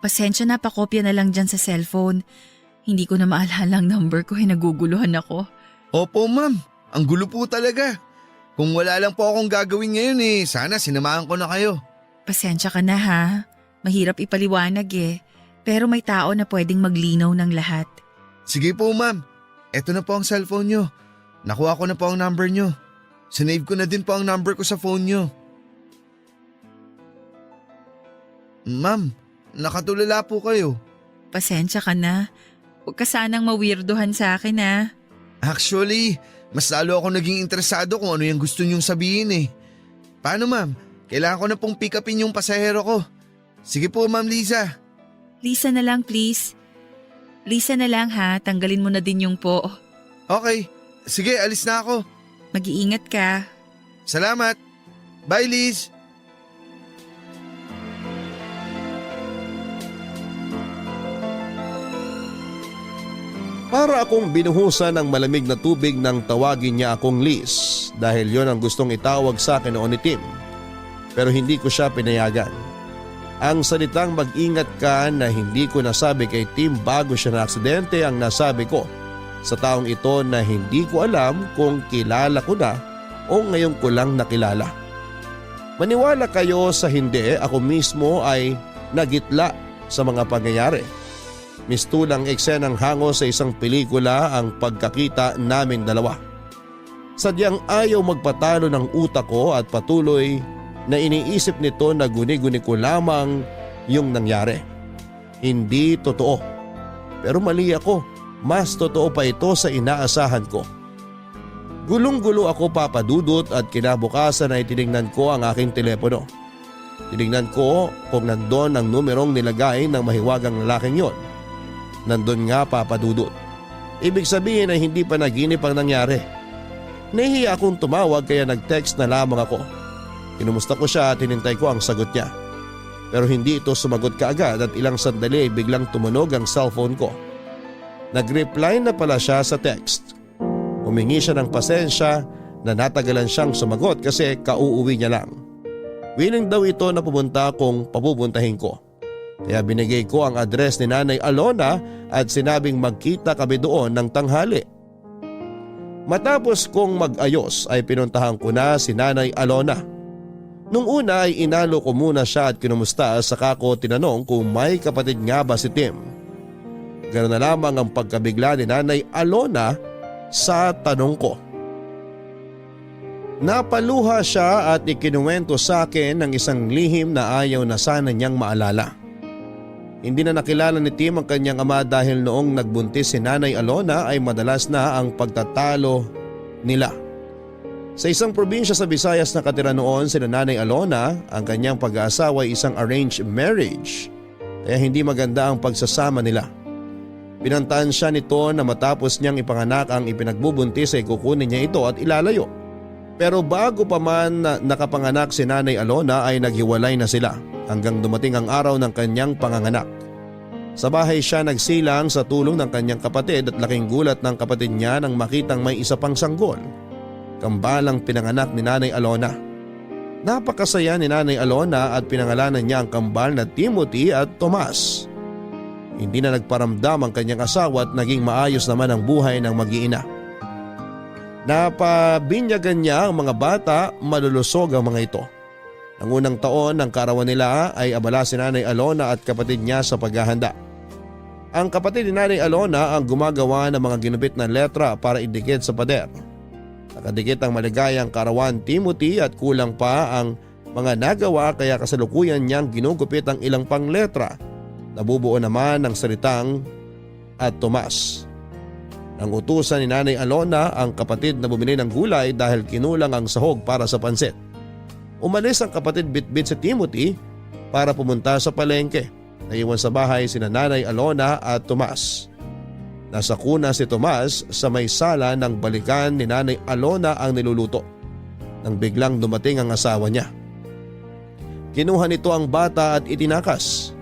Speaker 5: Pasensya na, pakopya na lang dyan sa cellphone. Hindi ko na maalala ang number ko, naguguluhan ako.
Speaker 3: Opo, ma'am. Ang gulo po talaga. Kung wala lang po akong gagawin ngayon sana sinamahan ko na kayo.
Speaker 5: Pasensya ka na ha. Mahirap ipaliwanag eh. Pero may tao na pwedeng maglinaw ng lahat.
Speaker 3: Sige po, ma'am. Eto na po ang cellphone nyo. Nakuha ko na po ang number nyo. Sinave ko na din po ang number ko sa phone nyo. Ma'am, nakatulala po kayo.
Speaker 5: Pasensya ka na. Huwag ka sanang mawirdohan sa akin ha.
Speaker 3: Actually, mas lalo ako naging interesado kung ano yung gusto nyong sabihin eh. Paano, ma'am? Kailangan ko na pong pick upin yung pasahero ko. Sige po, Ma'am Liza.
Speaker 5: Lisa na lang please. Lisa na lang ha, tanggalin mo na din yung po.
Speaker 3: Okay, sige, alis na ako.
Speaker 5: Mag-iingat ka.
Speaker 3: Salamat. Bye, Liz.
Speaker 1: Para akong binuhusan ng malamig na tubig nang tawagin niya akong Liz dahil yon ang gustong itawag sa akin noon ni Tim. Pero hindi ko siya pinayagan. Ang salitang mag-ingat ka na hindi ko nasabi kay Tim bago siya na aksidente ang nasabi ko sa taong ito na hindi ko alam kung kilala ko na o ngayon ko lang nakilala. Maniwala kayo sa hindi, ako mismo ay nagitla sa mga pangyayari. Mistulang eksenang hango sa isang pelikula ang pagkakita namin dalawa. Sadyang ayaw magpatalo ng utak ko at patuloy na iniisip nito na guni-guni ko lamang yung nangyari. Hindi totoo. Pero mali ako, mas totoo pa ito sa inaasahan ko. Gulong-gulo ako papadudot at kinabukasan ay tinignan ko ang aking telepono. Tinignan ko kung nandun ang numerong nilagay ng mahiwagang lalaking yon. Nandun nga papadudot. Ibig sabihin ay hindi pa naginip ang nangyari. Nahihiya akong tumawag kaya nag-text na lamang ako. Kinumusta ko siya at hinintay ko ang sagot niya. Pero hindi ito sumagot kaagad at ilang sandali ay biglang tumunog ang cellphone ko. Nag-reply na pala siya sa text. Humingi siya ng pasensya na natagalan siyang sumagot kasi kauuwi niya lang. Willing daw ito na pumunta kung papupuntahin ko. Kaya binigay ko ang address ni Nanay Alona at sinabing magkita kami doon ng tanghali. Matapos kong mag-ayos ay pinuntahan ko na si Nanay Alona. Nung una ay inalo ko muna siya at kinumusta saka ko tinanong kung may kapatid nga ba si Tim. Ganoon na lamang ang pagkabigla ni Nanay Alona sa tanong ko. Napaluha siya at ikinuwento sa akin ng isang lihim na ayaw na sana niyang maalala. Hindi na nakilala ni Tim ang kanyang ama dahil noong nagbuntis si Nanay Alona ay madalas na ang pagtatalo nila. Sa isang probinsya sa Visayas na katira noon si Nanay Alona, ang kanyang pag-aasawa ay isang arranged marriage kaya hindi maganda ang pagsasama nila. Pinantaan siya nito na matapos niyang ipanganak ang ipinagbubuntis ay kukunin niya ito at ilalayo. Pero bago pa man nakapanganak si Nanay Alona ay naghiwalay na sila hanggang dumating ang araw ng kanyang panganganak. Sa bahay siya nagsilang sa tulong ng kanyang kapatid at laking gulat ng kapatid niya nang makitang may isa pang sanggol. Kambalang pinanganak ni Nanay Alona. Napakasaya ni Nanay Alona at pinangalanan niya ang kambal na Timothy at Tomas. Hindi na nagparamdam ang kanyang asawa at naging maayos naman ang buhay ng mag-iina. Napabinyagan niya ang mga bata, malulusog ang mga ito. Ang unang taon ng kaarawan nila ay abala si Nanay Alona at kapatid niya sa paghahanda. Ang kapatid ni Nanay Alona ang gumagawa ng mga ginupit na letra para idikit sa pader. Nakadikit ang maligayang karawan Timothy at kulang pa ang mga nagawa kaya kasalukuyan niyang ginugupit ang ilang pangletra. Nabubuo naman ng salitang at Tomas. Nang utusan ni Nanay Alona ang kapatid na bumili ng gulay dahil kinulang ang sahog para sa pansit. Umalis ang kapatid bitbit si Timothy para pumunta sa palengke. Naiwan sa bahay sina Nanay Alona at Tomas. Nasa kuna si Tomas sa may sala nang balikan ni Nanay Alona ang niluluto. Nang biglang dumating ang asawa niya. Kinuha nito ang bata at itinakas.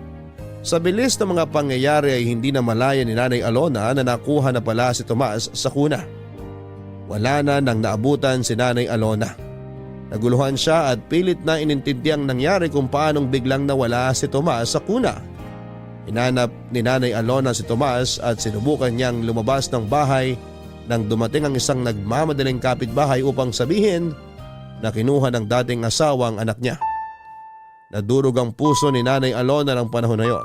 Speaker 1: Sa bilis ng mga pangyayari ay hindi na malaya ni Nanay Alona na nakuha na pala si Tomas sa kuna. Wala na nang naabutan si Nanay Alona. Naguluhan siya at pilit na inintindihan nangyari kung paanong biglang nawala si Tomas sa kuna. Hinanap ni Nanay Alona si Tomas at sinubukan niyang lumabas ng bahay nang dumating ang isang nagmamadaling kapitbahay upang sabihin na kinuha ng dating asawa ang anak niya. Nadurog ang puso ni Nanay Alona ng panahon na yon.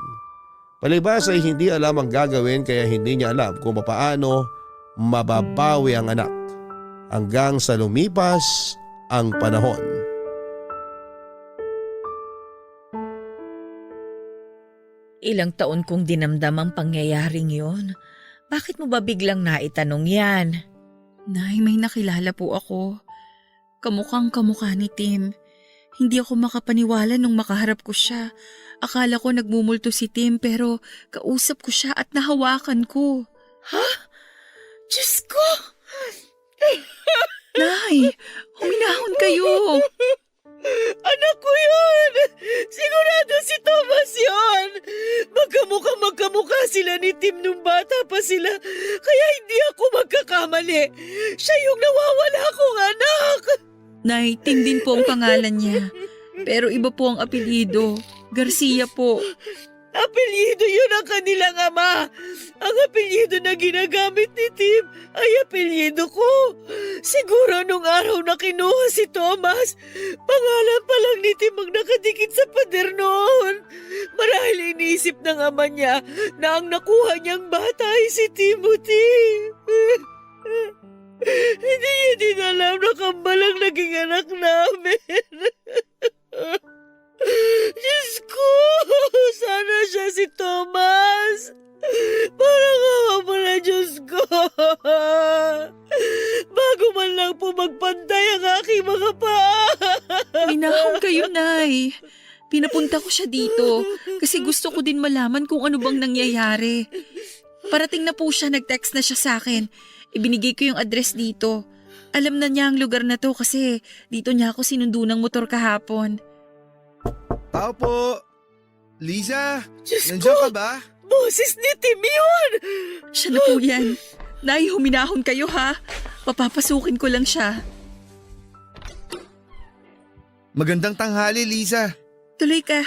Speaker 1: Palibhas ay hindi alam ang gagawin kaya hindi niya alam kung paano mababawi ang anak hanggang sa lumipas ang panahon.
Speaker 4: Ilang taon kong dinamdam ang pangyayaring yon. Bakit mo ba biglang naitanong yan?
Speaker 5: Nay, may nakilala po ako. Kamukhang kamukha ni Tim. Hindi ako makapaniwala nung makaharap ko siya. Akala ko nagmumulto si Tim pero kausap ko siya at nahawakan ko.
Speaker 4: Ha? Diyos ko!
Speaker 5: Nay, huminahon kayo.
Speaker 6: Anak ko yun! Sigurado si Thomas yun! Magkamukha sila ni Tim nung bata pa sila, kaya hindi ako magkakamali. Siya yung nawawala kong anak!
Speaker 5: Nay, Tim din po ang pangalan niya. Pero iba po ang apelyido. Garcia po.
Speaker 6: Apelyido yun ang kanilang ama. Ang apelyido na ginagamit ni Tim ay apelyido ko. Siguro nung araw na kinuha si Thomas, pangalan pa lang ni Tim ang nakadikit sa pader noon. Marahil iniisip ng ama niya na ang nakuha niyang bata ay si Timothy. Hindi niya din alam na kambal ang naging anak namin. Diyos ko! Sana siya si Thomas! Parang awa mo na, Diyos ko! Bago man lang po magpantay ang aking mga paa!
Speaker 5: Minahon kayo, Nay. Pinapunta ko siya dito kasi gusto ko din malaman kung ano bang nangyayari. Parating na po siya, nag-text na siya sa akin. Ibinigay ko yung address dito. Alam na niya ang lugar na to kasi dito niya ako sinundo ng motor kahapon.
Speaker 3: Tao po! Liza!
Speaker 6: Diyos
Speaker 3: Nandiyan
Speaker 6: ko!
Speaker 3: ka ba?
Speaker 6: Boses ni Tim yun!
Speaker 5: Siya na po yan. Nay, huminahon kayo ha. Papapasukin ko lang siya.
Speaker 3: Magandang tanghali, Liza.
Speaker 5: Tuloy ka.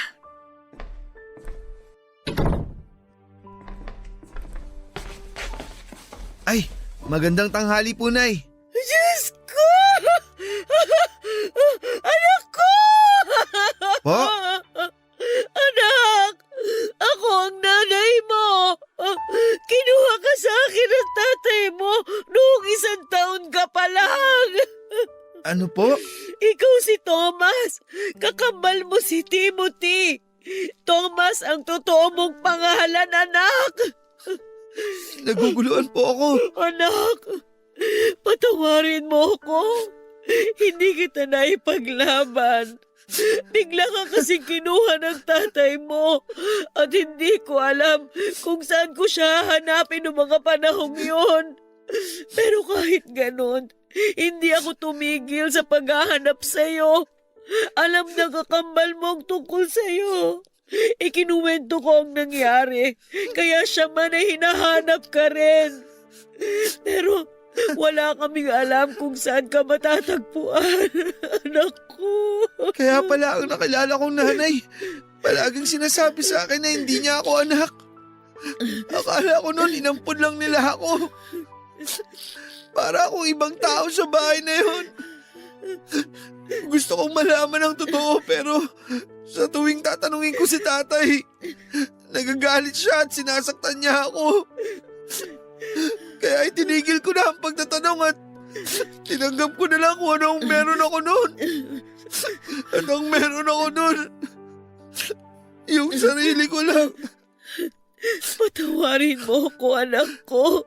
Speaker 3: Ay, magandang tanghali po, Nay.
Speaker 6: Diyos ko! Anak ko!
Speaker 3: Po?
Speaker 6: Anak! Ako ang nanay mo! Kinuha ka sa akin ng tatay mo noong 1 taon ka pa lang!
Speaker 3: Ano po?
Speaker 6: Ikaw si Thomas! Kakambal mo si Timothy! Thomas ang totoo mong pangalan, anak!
Speaker 3: Naguguluhan po ako.
Speaker 6: Anak! Patawarin mo ako! Hindi kita naipaglaban! Bigla ka kasing kinuha ng tatay mo at hindi ko alam kung saan ko siya hanapin noong mga panahong yon. Pero kahit ganon, hindi ako tumigil sa paghahanap sa'yo. Alam na kakambal mo ang tungkol sa'yo. Ikinuwento ko ang nangyari, kaya siya man ay hinahanap ka rin. Pero wala kaming alam kung saan ka matatagpuan, anak ko.
Speaker 3: Kaya pala ang nakilala kong nanay, palaging sinasabi sa akin na hindi niya ako anak. Akala ko noon inampun lang nila ako. Para akong ibang tao sa bahay na yun. Gusto kong malaman ang totoo pero sa tuwing tatanungin ko si tatay, nagagalit siya at sinasaktan niya ako. Kaya itinigil ko na ang pagtatanong at Tinanggap ko na lang kung anong meron ako noon. Anong meron ako noon? Yung sarili ko lang.
Speaker 6: Patawarin mo ako, anak ko.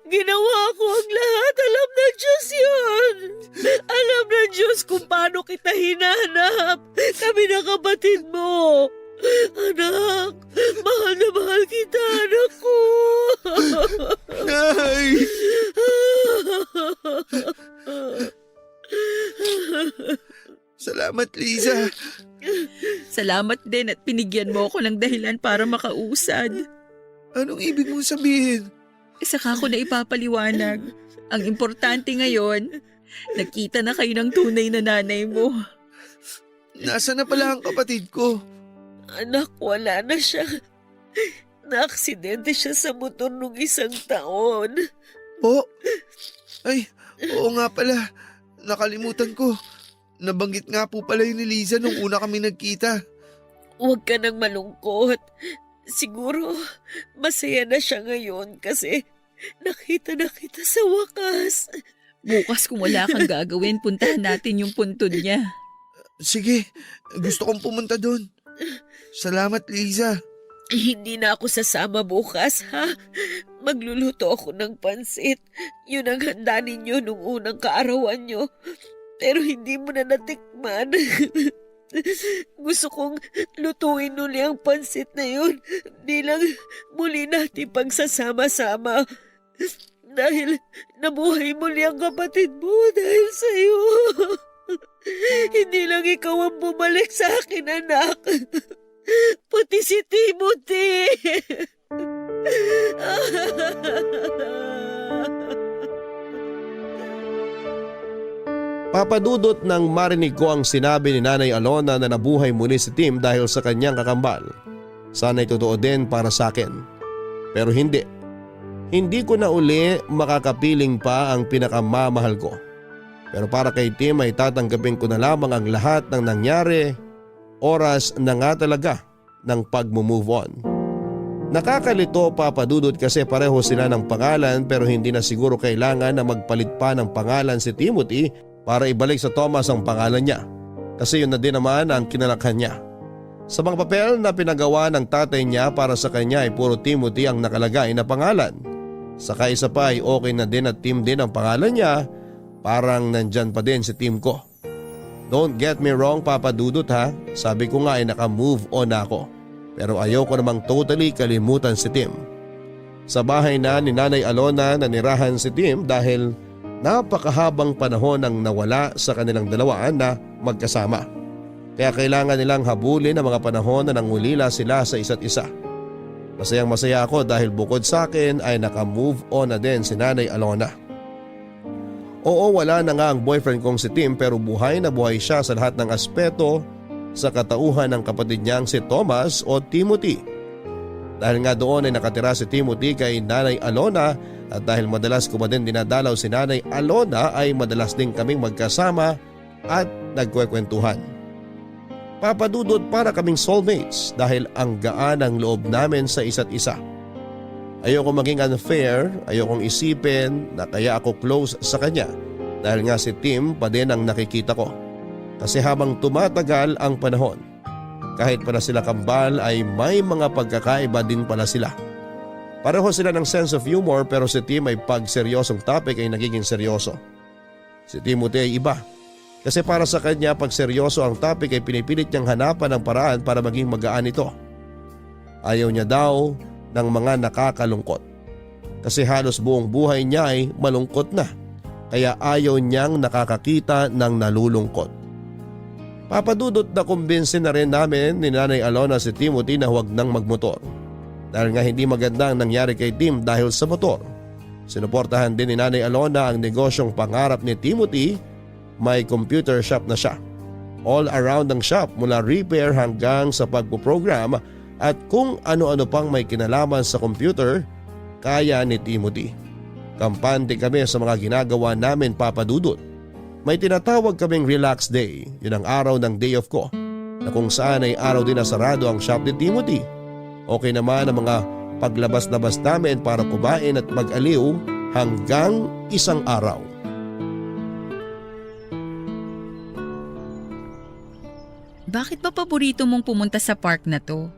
Speaker 6: Ginawa ko ang lahat. Alam ng Diyos yun. Alam ng Diyos kung paano kita hinanap. Kami na kapatid mo. Anak, mahal na mahal kita, anak ko.
Speaker 3: Nay! Salamat, Liza.
Speaker 5: Salamat din at pinigyan mo ako ng dahilan para makausad.
Speaker 3: Anong ibig mong sabihin?
Speaker 5: Saka ko na ipapaliwanag. Ang importante ngayon, nakita na kayo ng tunay na nanay mo.
Speaker 3: Nasaan na pala ang kapatid ko?
Speaker 6: Anak, wala na siya. Naaksidente siya sa motor nung 1 taon.
Speaker 3: Oh? Ay, oo nga pala. Nakalimutan ko. Nabanggit nga po pala yun ni Liza nung una kami nagkita.
Speaker 6: Huwag ka nang malungkot. Siguro, masaya na siya ngayon kasi nakita na kita sa wakas.
Speaker 5: Bukas kung wala kang gagawin, puntahan natin yung puntod niya.
Speaker 3: Sige, gusto kong pumunta doon. Salamat, Liza.
Speaker 6: Hindi na ako sasama bukas, ha? Magluluto ako ng pansit. Yun ang handa ninyo nung unang kaarawan nyo. Pero hindi mo na natikman. Gusto kong lutuin uli ang pansit na yun bilang muli natin pagsasama-sama. Dahil nabuhay muli ang kapatid mo dahil sa'yo. Hindi lang ikaw ang bumalik sa akin, anak. Pati si Timothy.
Speaker 1: Papadudot nang marinig ko ang sinabi ni Nanay Alona na nabuhay muli si Tim dahil sa kanyang kakambal. Sana'y totoo din para sa akin. Pero hindi. Hindi ko na uli makakapiling pa ang pinakamamahal ko. Pero para kay Tim ay tatanggapin ko na lamang ang lahat ng nangyari. Oras na nga talaga ng pag-move on. Nakakalito, Papadudot, kasi pareho sila ng pangalan pero hindi na siguro kailangan na magpalit pa ng pangalan si Timothy para ibalik sa Thomas ang pangalan niya. Kasi yun na din naman ang kinalakhan niya. Sa mga papel na pinagawa ng tatay niya para sa kanya ay puro Timothy ang nakalagay na pangalan. Saka isa pa ay okay na din at Tim din ang pangalan niya, parang nandyan pa din si Tim ko. Don't get me wrong, Papadudot, ha. Sabi ko nga ay naka-move on ako. Pero ayoko namang totally kalimutan si Tim. Sa bahay na ni Nanay Alona nanirahan si Tim dahil napakahabang panahon ang nawala sa kanilang dalawaan na magkasama. Kaya kailangan nilang habulin ang mga panahon na nangulila sila sa isa't isa. Masayang masaya ako dahil bukod sa akin ay naka-move on na din si Nanay Alona. Oo, wala na nga ang boyfriend kong si Tim pero buhay na buhay siya sa lahat ng aspeto sa katauhan ng kapatid niyang si Thomas o Timothy. Dahil nga doon ay nakatira si Timothy kay Nanay Alona at dahil madalas ko ba din dinadalaw si Nanay Alona ay madalas din kaming magkasama at nagkwekwentuhan. Papadudot, para kaming soulmates dahil ang gaan ang loob namin sa isa't isa. Ayoko maging unfair, ayokong isipin na kaya ako close sa kanya dahil nga si Tim pa din ang nakikita ko. Kasi habang tumatagal ang panahon, kahit pala sila kambal ay may mga pagkakaiba din pala sila. Pareho sila ng sense of humor pero si Tim ay pag seryosong topic ay nagiging seryoso. Si Timothy ay iba. Kasi para sa kanya pag seryoso ang topic ay pinipilit niyang hanapan ng paraan para maging magaan ito. Ayaw niya daw ng mga nakakalungkot. Kasi halos buong buhay niya ay malungkot na. Kaya ayaw niyang nakakakita ng nalulungkot. Papadudot na kumbinsin na rin namin ni Nanay Alona si Timothy na huwag nang magmotor. Dahil nga hindi maganda ang nangyari kay Tim dahil sa motor. Sinuportahan din ni Nanay Alona ang negosyong pangarap ni Timothy. May computer shop na siya. All around ang shop mula repair hanggang sa pagpuprogram at kung ano-ano pang may kinalaman sa computer, kaya ni Timothy. Kampante kami sa mga ginagawa namin, Papadudot. May tinatawag kaming relax day, yun ang araw ng day off ko, na kung saan ay araw din na sarado ang shop ni Timothy. Okay naman ang mga paglabas-labas namin para kumain at mag-aliw hanggang isang araw.
Speaker 5: Bakit ba paborito mong pumunta sa park na to?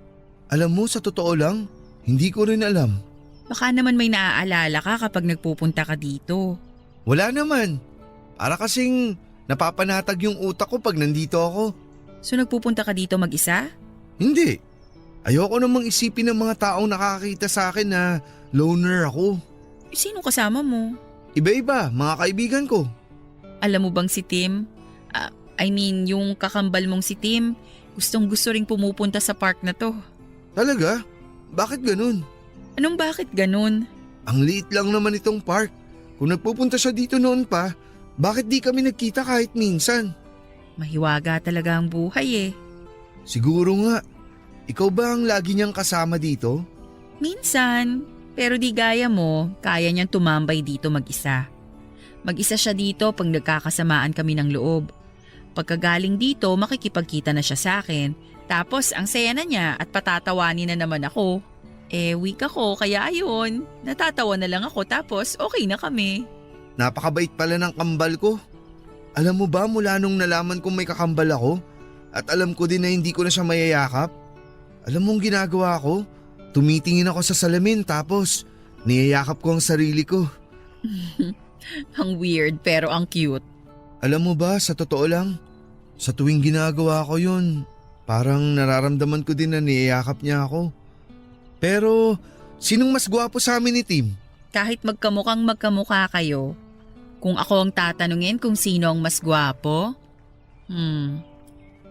Speaker 3: Alam mo, sa totoo lang, hindi ko rin alam.
Speaker 5: Baka naman may naaalala ka kapag nagpupunta ka dito.
Speaker 3: Wala naman. Para kasing napapanatag yung utak ko pag nandito ako.
Speaker 5: So nagpupunta ka dito mag-isa?
Speaker 3: Hindi. Ayoko namang isipin ng mga taong nakakakita sa akin na loner ako.
Speaker 5: Sino kasama mo?
Speaker 3: Iba-iba, mga kaibigan ko.
Speaker 5: Alam mo bang si Tim? Yung kakambal mong si Tim, gustong-gusto ring pumupunta sa park na to.
Speaker 3: Talaga? Bakit ganun?
Speaker 5: Anong bakit ganun?
Speaker 3: Ang liit lang naman itong park. Kung nagpupunta siya dito noon pa, bakit di kami nagkita kahit minsan?
Speaker 5: Mahiwaga talaga ang buhay eh.
Speaker 3: Siguro nga. Ikaw ba ang lagi niyang kasama dito?
Speaker 5: Minsan, pero di gaya mo, kaya niyang tumambay dito mag-isa. Mag-isa siya dito pag nagkakasamaan kami ng loob. Pagkagaling dito, makikipagkita na siya sa akin. Tapos ang saya na niya at patatawanin na naman ako. Weak ako kaya ayun, natatawa na lang ako tapos okay na kami.
Speaker 3: Napakabait pala ng kambal ko. Alam mo ba mula nung nalaman kong may kakambal ako at alam ko din na hindi ko na siya mayayakap? Alam mong ginagawa ko? Tumitingin ako sa salamin tapos niyayakap ko ang sarili ko.
Speaker 5: Ang weird pero ang cute.
Speaker 3: Alam mo ba, sa totoo lang, sa tuwing ginagawa ko yun, parang nararamdaman ko din na niyayakap niya ako. Pero, sinong mas gwapo sa amin ni Tim?
Speaker 5: Kahit magkamukhang magkamukha kayo, kung ako ang tatanungin kung sino ang mas gwapo,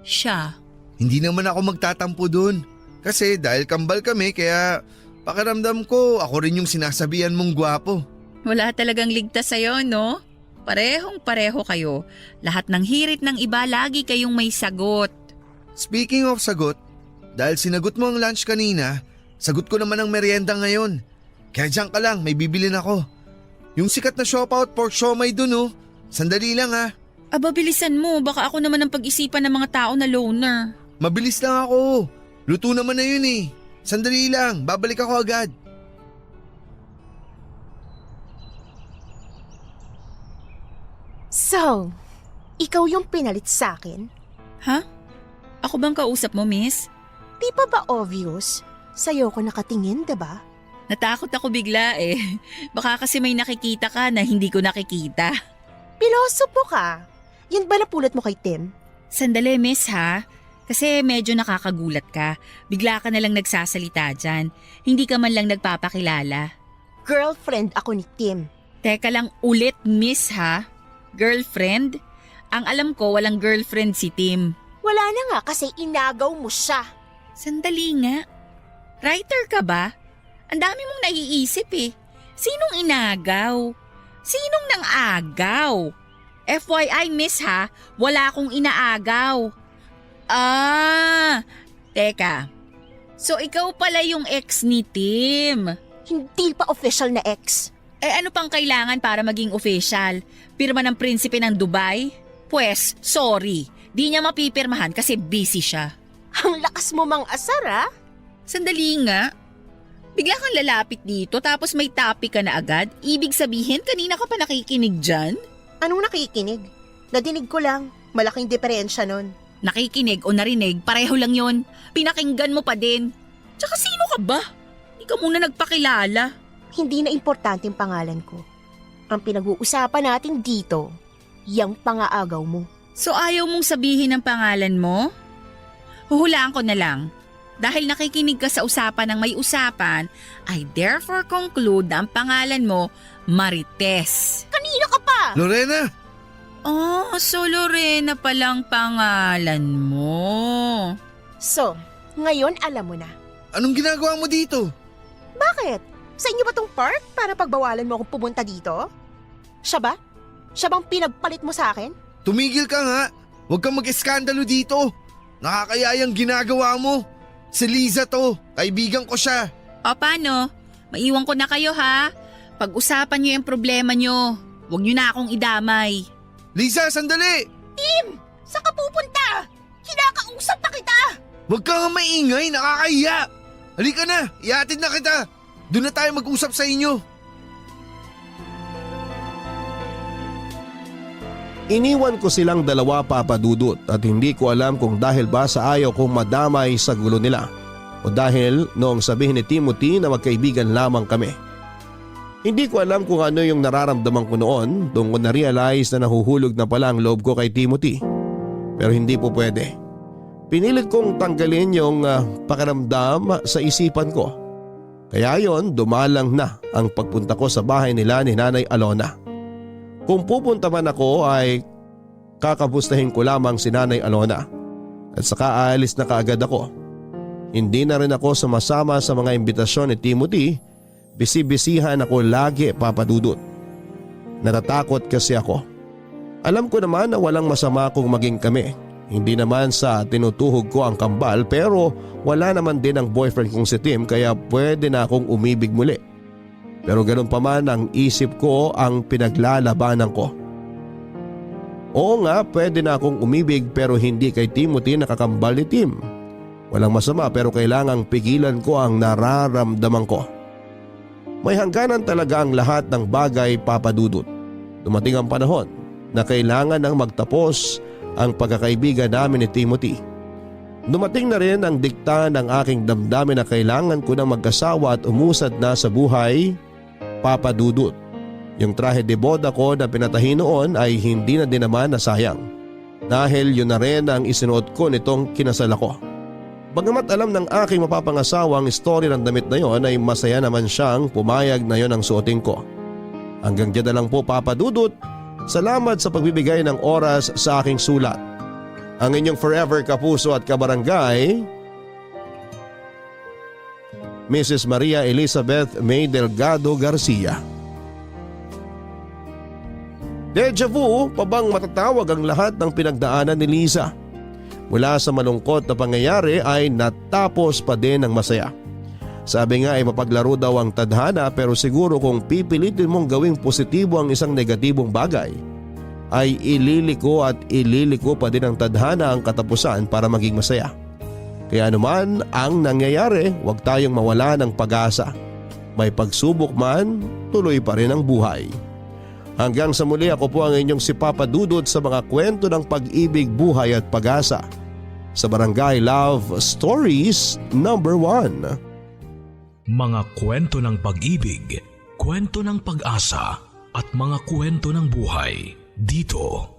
Speaker 5: siya.
Speaker 3: Hindi naman ako magtatampo dun. Kasi dahil kambal kami kaya pakiramdam ko ako rin yung sinasabihan mong gwapo.
Speaker 5: Wala talagang ligtas sa'yo, no? Parehong-pareho kayo. Lahat ng hirit ng iba, lagi kayong may sagot.
Speaker 3: Speaking of sagot, dahil sinagot mo ang lunch kanina, sagot ko naman ang merienda ngayon. Kaya diyan ka lang, may bibilin ako. Yung sikat na siopaw at pork siomay dun oh. Sandali lang ha.
Speaker 5: Aba, bilisan mo. Baka ako naman ang pag-isipan ng mga tao na loner.
Speaker 3: Mabilis lang ako. Luto naman na yun eh. Sandali lang, babalik ako agad.
Speaker 7: So, ikaw yung pinalit sa akin?
Speaker 5: Ha? Ako bang kausap mo, miss?
Speaker 7: Di pa ba obvious? Sa'yo ko nakatingin, diba?
Speaker 5: Natakot ako bigla eh. Baka kasi may nakikita ka na hindi ko nakikita.
Speaker 7: Pilosopo ka. Yan ba napulot mo kay Tim?
Speaker 5: Sandali, miss ha? Kasi medyo nakakagulat ka. Bigla ka nalang nagsasalita dyan. Hindi ka man lang nagpapakilala.
Speaker 7: Girlfriend ako ni Tim.
Speaker 5: Teka lang ulit, miss ha? Girlfriend? Ang alam ko, walang girlfriend si Tim.
Speaker 7: Wala na nga kasi inagaw mo siya.
Speaker 5: Sandali nga. Writer ka ba? Ang dami mong naiisip eh. Sinong inagaw? Sinong nang agaw? FYI, miss ha, wala akong inaagaw. Teka. So ikaw pala yung ex ni Tim.
Speaker 7: Hindi pa official na ex.
Speaker 5: Ano pang kailangan para maging official? Pirma ng prinsipe ng Dubai? Pwes, sorry. Di niya mapipirmahan kasi busy siya.
Speaker 7: Ang lakas mo mang asar ha?
Speaker 5: Sandali nga. Bigla kang lalapit dito tapos may topic ka na agad? Ibig sabihin kanina ka pa nakikinig dyan?
Speaker 7: Anong nakikinig? Nadinig ko lang. Malaking diferensya nun.
Speaker 5: Nakikinig o narinig, pareho lang yon. Pinakinggan mo pa din. Tsaka sino ka ba? Hindi ka muna nagpakilala.
Speaker 7: Hindi na importante ang pangalan ko. Ang pinag-uusapan natin dito, yung pangaagaw mo.
Speaker 5: So ayaw mong sabihin ang pangalan mo? Huhulaan ko na lang. Dahil nakikinig ka sa usapan ng may usapan, I therefore conclude na ang pangalan mo, Marites.
Speaker 7: Kanina ka pa!
Speaker 3: Lorena!
Speaker 5: Oh, so Lorena palang pangalan mo.
Speaker 7: So, ngayon alam mo na.
Speaker 3: Anong ginagawa mo dito?
Speaker 7: Bakit? Sa inyo ba tong park para pagbawalan mo akong pumunta dito? Siya ba? Siya bang pinagpalit mo sa akin?
Speaker 3: Tumigil ka nga. Huwag kang mag-eskandalo dito. Nakakayayang ginagawa mo. Si Liza to. Kaibigan ko siya.
Speaker 5: O paano? Maiwan ko na kayo ha. Pag-usapan niyo yung problema niyo. Huwag niyo na akong idamay.
Speaker 3: Liza, sandali!
Speaker 7: Saan ka pupunta? Kinakausap pa kita!
Speaker 3: Huwag ka nga maingay. Nakakahiya. Halika na. Ihatid na kita. Doon na tayo mag-usap sa inyo.
Speaker 1: Iniwan ko silang dalawa, Papa Dudut, at hindi ko alam kung dahil ba sa ayaw kong madamay sa gulo nila o dahil noong sabihin ni Timothy na magkaibigan lamang kami. Hindi ko alam kung ano yung nararamdaman ko noon doon ko na-realize na nahuhulog na pala ang loob ko kay Timothy. Pero hindi po pwede. Pinilit kong tanggalin yung pakiramdam sa isipan ko. Kaya yon, dumalang na ang pagpunta ko sa bahay nila ni Nanay Alona. Kung pupunta man ako ay kakapustahin ko lamang si Nanay Alona at saka aalis na kaagad ako. Hindi na rin ako sumasama sa mga imbitasyon ni Timothy. Bisi-bisihan ako lagi, Papa Dudut. Natatakot kasi ako. Alam ko naman na walang masama kung maging kami. Hindi naman sa tinutuhog ko ang kambal pero wala naman din ang boyfriend kong si Tim kaya pwede na akong umibig muli. Pero ganun pa man ang isip ko ang pinaglalabanan ko. Oo nga, pwede na akong umibig pero hindi kay Timothy na kakambal ni Tim. Walang masama pero kailangang pigilan ko ang nararamdaman ko. May hangganan talaga ang lahat ng bagay, Papa Dudut. Dumating ang panahon na kailangan nang magtapos ang pagkakaibigan namin ni Timothy. Dumating na rin ang dikta ng aking damdamin na kailangan ko nang mag-asawa at umusad na sa buhay, Papa Dudut. Yung trahe de boda ko na pinatahi noon ay hindi na din naman nasayang. Dahil yun na rin ang isinuot ko nitong kinasal ako. Bagamat alam ng aking mapapangasawa ang story ng damit na yon ay masaya naman siyang pumayag na yon ang suotin ko. Hanggang dyan na lang po, Papa Dudut. Salamat sa pagbibigay ng oras sa aking sulat. Ang inyong forever kapuso at kabarangay, Mrs. Maria Elizabeth May Delgado Garcia. Deja vu pa bang matatawag ang lahat ng pinagdaanan ni Liza? Mula sa malungkot na pangyayari ay natapos pa din ng masaya. Sabi nga ay mapaglaro daw ang tadhana pero siguro kung pipilitin mong gawing positibo ang isang negatibong bagay, ay ililiko pa din ang tadhana ang katapusan para maging masaya. Kaya anuman ang nangyayari, huwag tayong mawala ng pag-asa. May pagsubok man, tuloy pa rin ang buhay. Hanggang sa muli, ako po ang inyong si Papa Dudut sa mga kwento ng pag-ibig, buhay at pag-asa sa Barangay Love Stories #1.
Speaker 8: Mga kwento ng pag-ibig, kwento ng pag-asa at mga kwento ng buhay dito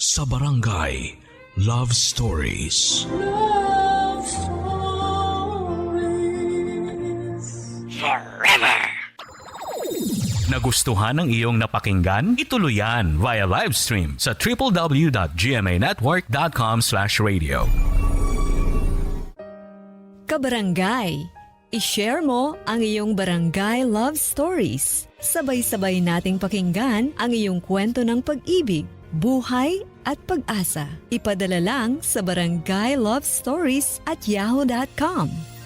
Speaker 8: sa Barangay Love Stories. Love Stories. Forever. Nagustuhan ng iyong napakinggan? Ituloy yan via live stream sa www.gmanetwork.com/radio.
Speaker 9: Kabarangay, i-share mo ang iyong barangay love stories. Sabay-sabay nating pakinggan ang iyong kwento ng pag-ibig, buhay at pag-asa. Ipadala lang sa barangaylovestories@yahoo.com.